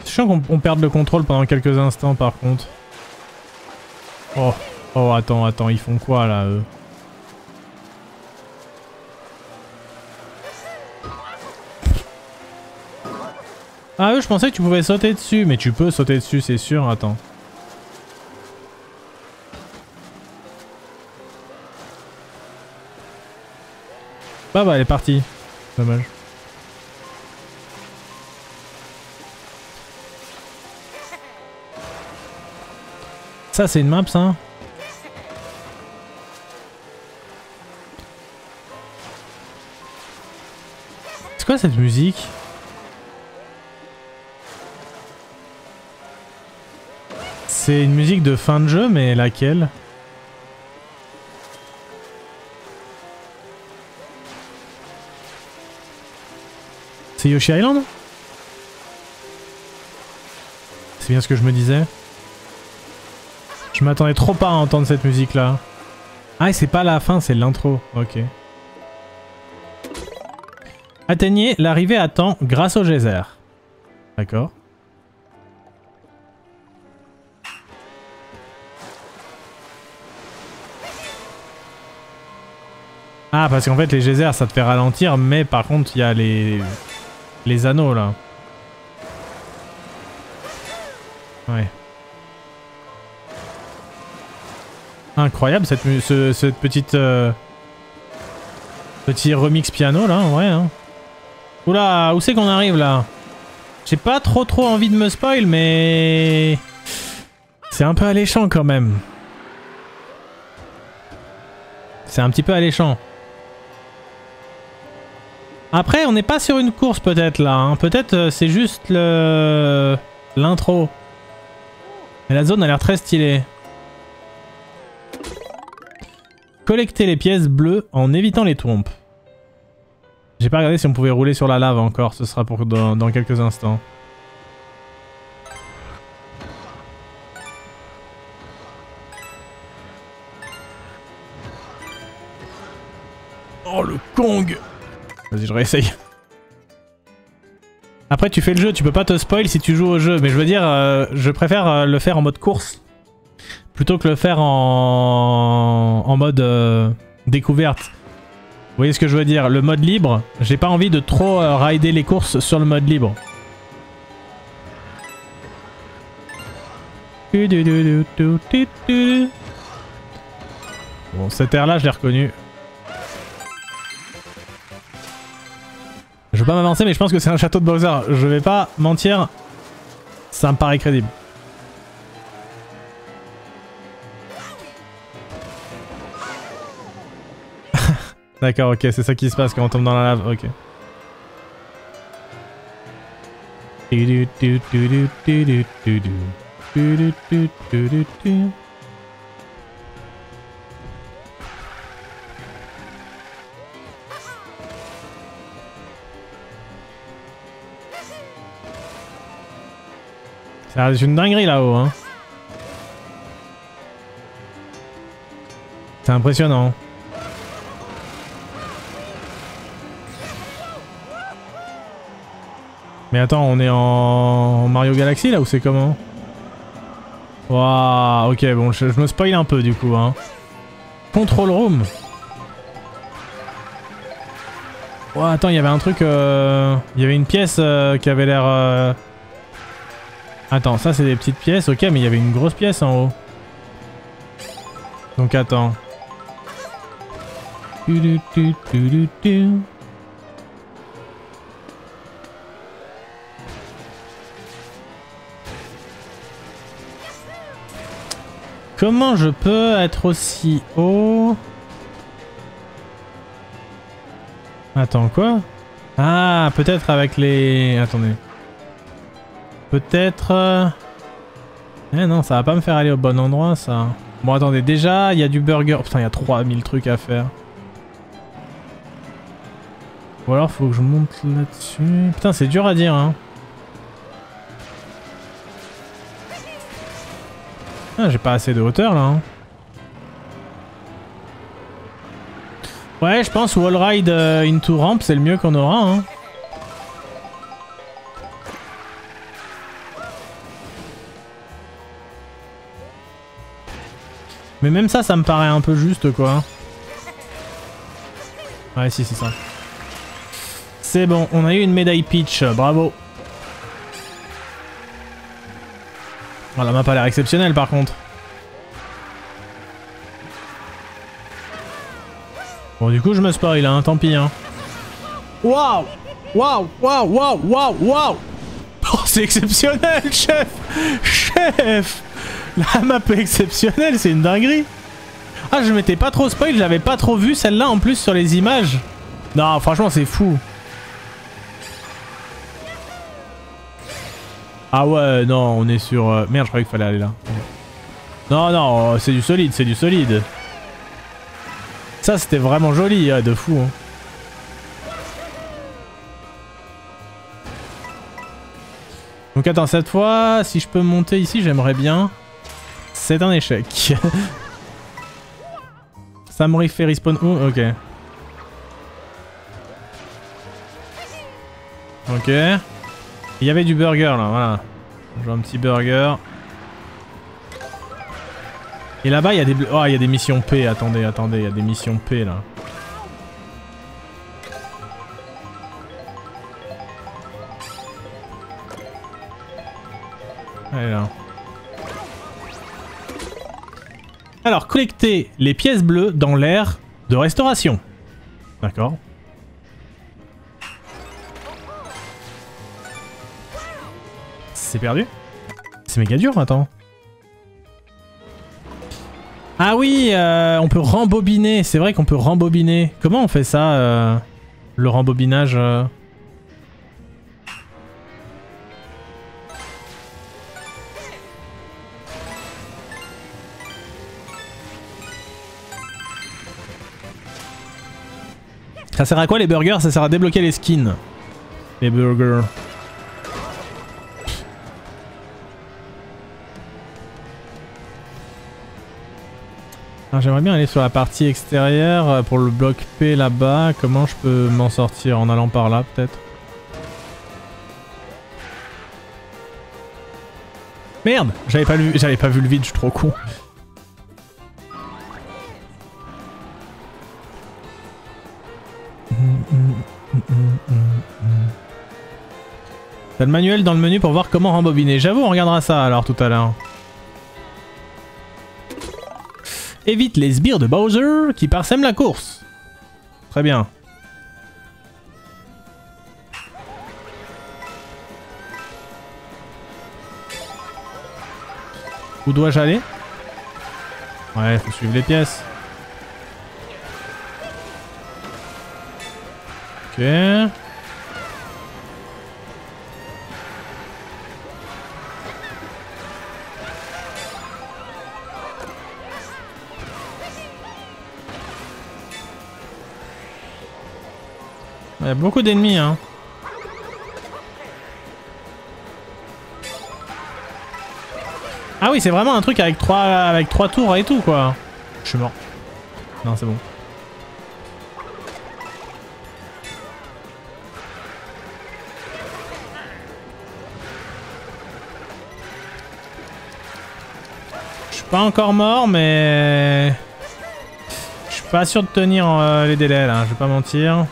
C'est chiant qu'on perde le contrôle pendant quelques instants par contre. Oh, oh attends, ils font quoi là eux? Ah eux, je pensais que tu pouvais sauter dessus, mais tu peux sauter dessus, c'est sûr, attends. Bah elle est partie. Dommage. Ça c'est une map ça? C'est quoi cette musique? C'est une musique de fin de jeu, mais laquelle? C'est Yoshi Island? C'est bien ce que je me disais. Je m'attendais trop pas à entendre cette musique là. Ah et c'est pas la fin, c'est l'intro. Ok. Atteignez l'arrivée à temps grâce au geyser. D'accord. Ah parce qu'en fait les geysers ça te fait ralentir, mais par contre il y a les anneaux là. Ouais. Incroyable cette petite petit remix piano là, ouais. Hein. Oula, où c'est qu'on arrive là? J'ai pas trop envie de me spoil, mais c'est un peu alléchant quand même. C'est un petit peu alléchant. Après, on n'est pas sur une course peut-être là. Hein. Peut-être c'est juste l'intro. Mais la zone a l'air très stylée. Collecter les pièces bleues en évitant les trompes. J'ai pas regardé si on pouvait rouler sur la lave encore. Ce sera pour dans quelques instants. Oh le Kong! Vas-y, je réessaye. Après, tu fais le jeu, tu peux pas te spoil si tu joues au jeu. Mais je veux dire, je préfère le faire en mode course. Plutôt que le faire en mode découverte. Vous voyez ce que je veux dire? Le mode libre, j'ai pas envie de trop rider les courses sur le mode libre. Bon, cette air là, je l'ai reconnu. Je veux pas m'avancer, mais je pense que c'est un château de Bowser. Je vais pas mentir, ça me paraît crédible. D'accord, ok, c'est ça qui se passe quand on tombe dans la lave, ok. C'est une dinguerie là-haut, hein. C'est impressionnant. Mais attends, on est en Mario Galaxy là ou c'est comment? Waouh, ok, bon, je me spoil un peu du coup, hein. Control Room. Oh, attends, il y avait un truc... Il y avait une pièce qui avait l'air... Attends, ça c'est des petites pièces, ok, mais il y avait une grosse pièce en haut. Donc attends. Comment je peux être aussi haut? Attends, quoi? Ah, peut-être avec les... Attendez. Peut-être... Eh non, ça va pas me faire aller au bon endroit, ça. Bon, attendez, déjà, il y a du burger. Putain, il y a 3000 trucs à faire. Ou alors, faut que je monte là-dessus. Putain, c'est dur à dire, hein. Ah, j'ai pas assez de hauteur, là, hein. Ouais, je pense Wall Ride into Ramp, c'est le mieux qu'on aura, hein. Mais même ça, ça me paraît un peu juste, quoi. Ouais, si, c'est ça. C'est bon, on a eu une médaille Peach, bravo. Oh, la map a l'air exceptionnelle, par contre. Bon, du coup, je me spoil, hein, tant pis, hein. Waouh! Waouh! Waouh! Waouh! Waouh! Waouh! Oh, c'est exceptionnel, chef! Chef! La map est exceptionnelle, c'est une dinguerie. Ah, je m'étais pas trop spoil, j'avais pas trop vu celle-là en plus sur les images. Non, franchement, c'est fou. Ah ouais, non, on est sur... Merde, je croyais qu'il fallait aller là. Non, non, c'est du solide, c'est du solide. Ça, c'était vraiment joli, de fou. Hein. Donc attends, cette fois, si je peux monter ici, j'aimerais bien. C'est un échec. Ça me fait respawn où? Ok. Ok. Il y avait du burger là, voilà. Je vois un petit burger. Et là-bas, il y a des... Oh, il y a des missions P. Attendez, attendez, il y a des missions P là. Allez là. Alors, collecter les pièces bleues dans l'aire de restauration. D'accord. C'est perdu? C'est méga dur, attends. Ah oui, on peut rembobiner. C'est vrai qu'on peut rembobiner. Comment on fait ça, le rembobinage Ça sert à quoi les burgers? Ça sert à débloquer les skins. Les burgers. J'aimerais bien aller sur la partie extérieure pour le bloc P là-bas. Comment je peux m'en sortir? En allant par là peut-être? Merde! J'avais pas vu le vide, je suis trop con. T'as le manuel dans le menu pour voir comment rembobiner. J'avoue, on regardera ça alors tout à l'heure. Évite les sbires de Bowser qui parsèment la course. Très bien. Où dois-je aller? Ouais, faut suivre les pièces. Ok. Il y a beaucoup d'ennemis, hein. Ah oui, c'est vraiment un truc avec trois tours et tout, quoi. Je suis mort. Non, c'est bon. Je suis pas encore mort, mais... Je suis pas sûr de tenir les délais, là. Je vais pas mentir.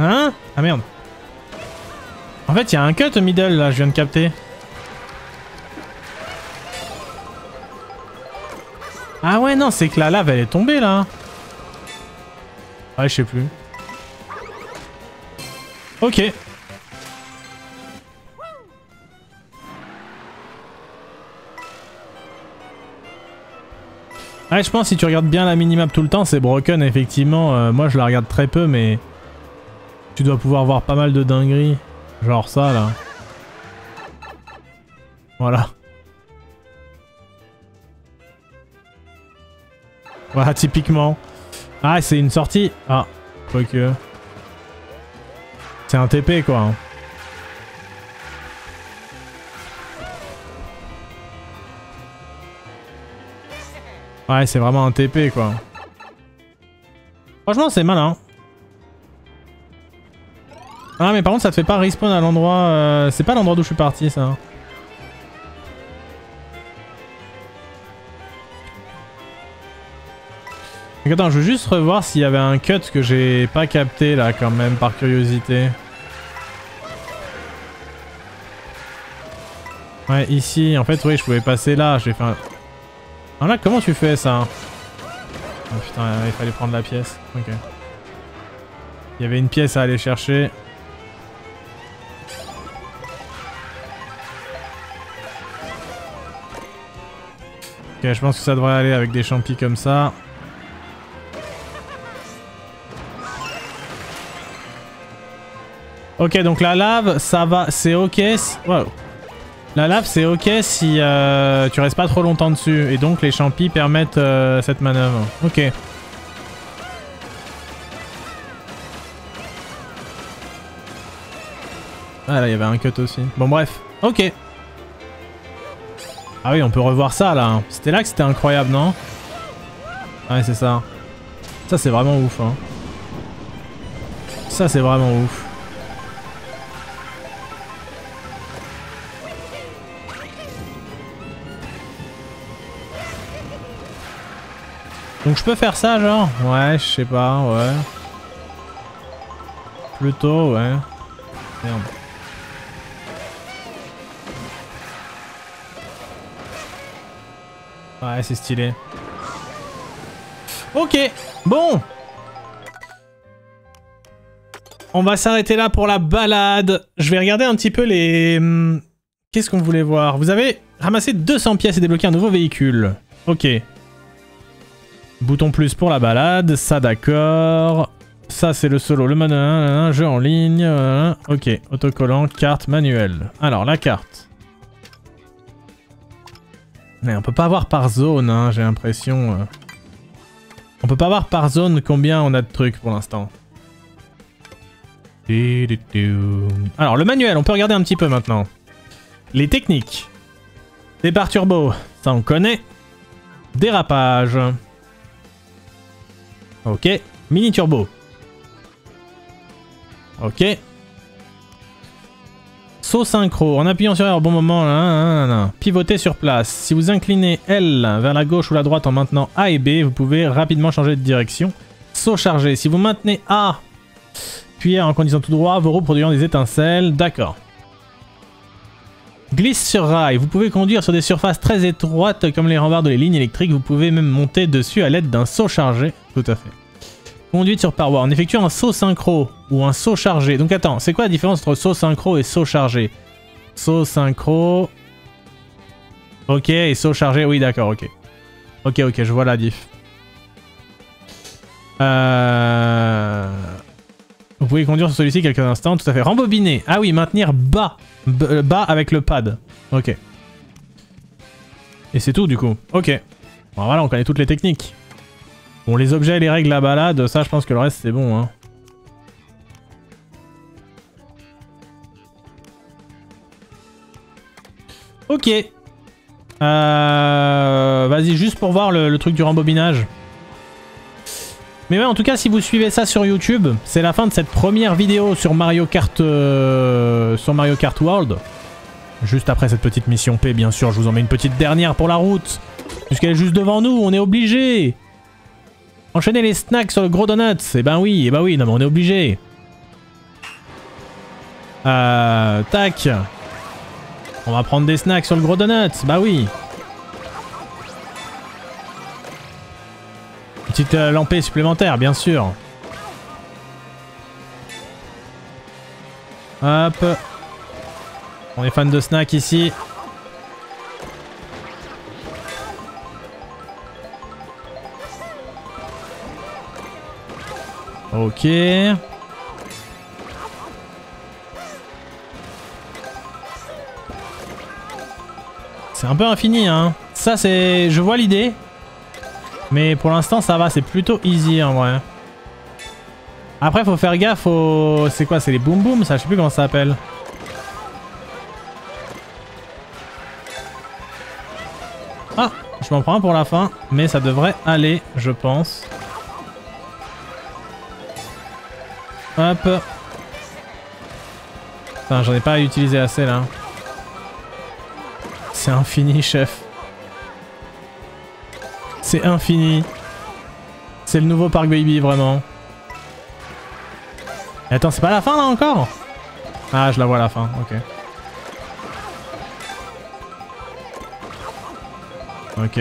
Hein? Ah merde. En fait, il y a un cut au middle là, je viens de capter. Ah ouais, non, c'est que la lave elle est tombée là. Ouais, je sais plus. Ok. Ouais, je pense que si tu regardes bien la minimap tout le temps, c'est broken effectivement. Moi je la regarde très peu, mais tu dois pouvoir voir pas mal de dingueries. Genre ça là. Voilà. Voilà, typiquement. Ah, c'est une sortie. Ah, quoique. C'est un TP quoi. Hein. Ouais, c'est vraiment un TP quoi. Franchement, c'est malin. Ah, mais par contre, ça te fait pas respawn à l'endroit... C'est pas l'endroit d'où je suis parti, ça. Donc, attends, je veux juste revoir s'il y avait un cut que j'ai pas capté, là, quand même, par curiosité. Ouais, ici, en fait, oui, je pouvais passer là. J'ai fait un... Ah là, comment tu fais, ça? Oh, putain, il fallait prendre la pièce. Ok. Il y avait une pièce à aller chercher. Ok, je pense que ça devrait aller avec des champis comme ça. Ok, donc la lave, ça va, c'est ok. Wow. La lave, c'est ok si tu restes pas trop longtemps dessus. Et donc les champis permettent cette manœuvre. Ok. Ah là, il y avait un cut aussi. Bon, bref. Ok. Ah oui, on peut revoir ça là. C'était là que c'était incroyable, non? Ouais, c'est ça. Ça, c'est vraiment ouf. Hein. Ça, c'est vraiment ouf. Donc je peux faire ça, genre? Ouais, je sais pas, ouais. Plutôt, ouais. Merde. Ouais, c'est stylé. Ok, bon. On va s'arrêter là pour la balade. Je vais regarder un petit peu les... Qu'est-ce qu'on voulait voir? Vous avez ramassé 200 pièces et débloqué un nouveau véhicule. Ok. Bouton plus pour la balade, ça d'accord. Ça c'est le solo, le mode jeu en ligne. Ok, autocollant, carte manuelle. Alors la carte. Mais on peut pas voir par zone, hein, j'ai l'impression. On peut pas voir par zone combien on a de trucs pour l'instant. Alors le manuel, on peut regarder un petit peu maintenant. Les techniques. Départ turbo, ça on connaît. Dérapage. Ok. Mini turbo. Ok. Saut synchro. En appuyant sur R au bon moment. Pivoter sur place. Si vous inclinez L vers la gauche ou la droite en maintenant A et B, vous pouvez rapidement changer de direction. Saut chargé. Si vous maintenez A, puis R en conduisant tout droit, vos roues produisant des étincelles. D'accord. Glisse sur rail. Vous pouvez conduire sur des surfaces très étroites comme les rambardes des lignes électriques. Vous pouvez même monter dessus à l'aide d'un saut chargé. Tout à fait. Conduite sur paroi. En effectuant un saut synchro ou un saut chargé. Donc attends, c'est quoi la différence entre saut synchro et saut chargé? Saut synchro. Ok, et saut chargé. Oui, d'accord, ok. Ok, je vois la diff. Vous pouvez conduire sur celui-ci quelques instants. Tout à fait. Rembobiner. Ah oui, maintenir bas. Bas avec le pad. Ok. Et c'est tout du coup. Ok. Bon, voilà, on connaît toutes les techniques. Bon, les objets et les règles, la balade, ça je pense que le reste c'est bon. Hein. Ok. Vas-y, juste pour voir le truc du rembobinage. Mais ouais, en tout cas, si vous suivez ça sur YouTube, c'est la fin de cette première vidéo sur Mario Kart World. Juste après cette petite mission P, bien sûr, je vous en mets une petite dernière pour la route. Puisqu'elle est juste devant nous, on est obligé. Enchaîner les snacks sur le gros donut. Eh ben oui, non mais on est obligé. Tac. On va prendre des snacks sur le gros donut, bah oui. Petite lampée supplémentaire, bien sûr. Hop. On est fan de snacks ici. Ok. C'est un peu infini, hein. Ça, c'est... Je vois l'idée. Mais pour l'instant, ça va. C'est plutôt easy, en vrai. Après, faut faire gaffe aux... C'est quoi? C'est les boom boom, ça? Je sais plus comment ça s'appelle. Ah! Je m'en prends un pour la fin. Mais ça devrait aller, je pense. Hop. Putain, j'en ai pas utilisé assez, là. C'est infini, chef. C'est infini. C'est le nouveau Park Baby, vraiment. Et attends, c'est pas la fin, là, encore? Ah, je la vois à la fin, ok. Ok.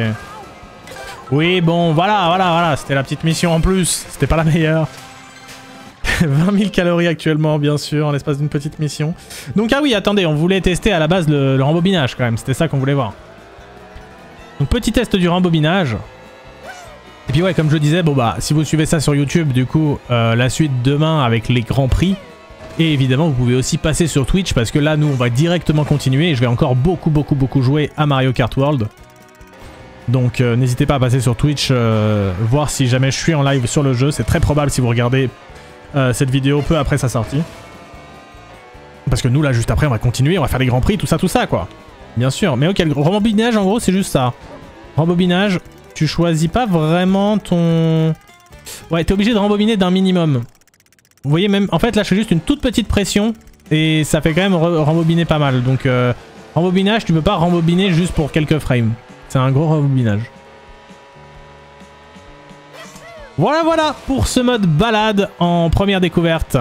Oui, bon, voilà. C'était la petite mission en plus. C'était pas la meilleure. 20 000 calories actuellement, bien sûr, en l'espace d'une petite mission. Donc, ah oui, attendez, on voulait tester à la base le rembobinage, quand même. C'était ça qu'on voulait voir. Donc, petit test du rembobinage. Et puis ouais, comme je disais, bon bah, si vous suivez ça sur YouTube, du coup, la suite demain avec les grands prix. Et évidemment, vous pouvez aussi passer sur Twitch, parce que là, nous, on va directement continuer. Et je vais encore beaucoup jouer à Mario Kart World. Donc, n'hésitez pas à passer sur Twitch, voir si jamais je suis en live sur le jeu. C'est très probable si vous regardez cette vidéo peu après sa sortie. Parce que nous, là, juste après, on va continuer, on va faire les grands prix, tout ça, quoi. Bien sûr. Mais ok, le rembobinage, en gros, c'est juste ça. Rembobinage, tu choisis pas vraiment ton... Ouais, t'es obligé de rembobiner d'un minimum. Vous voyez, même... En fait, là, je fais juste une toute petite pression, et ça fait quand même rembobiner pas mal. Donc, rembobinage, tu peux pas rembobiner juste pour quelques frames. C'est un gros rembobinage. Voilà pour ce mode balade en première découverte.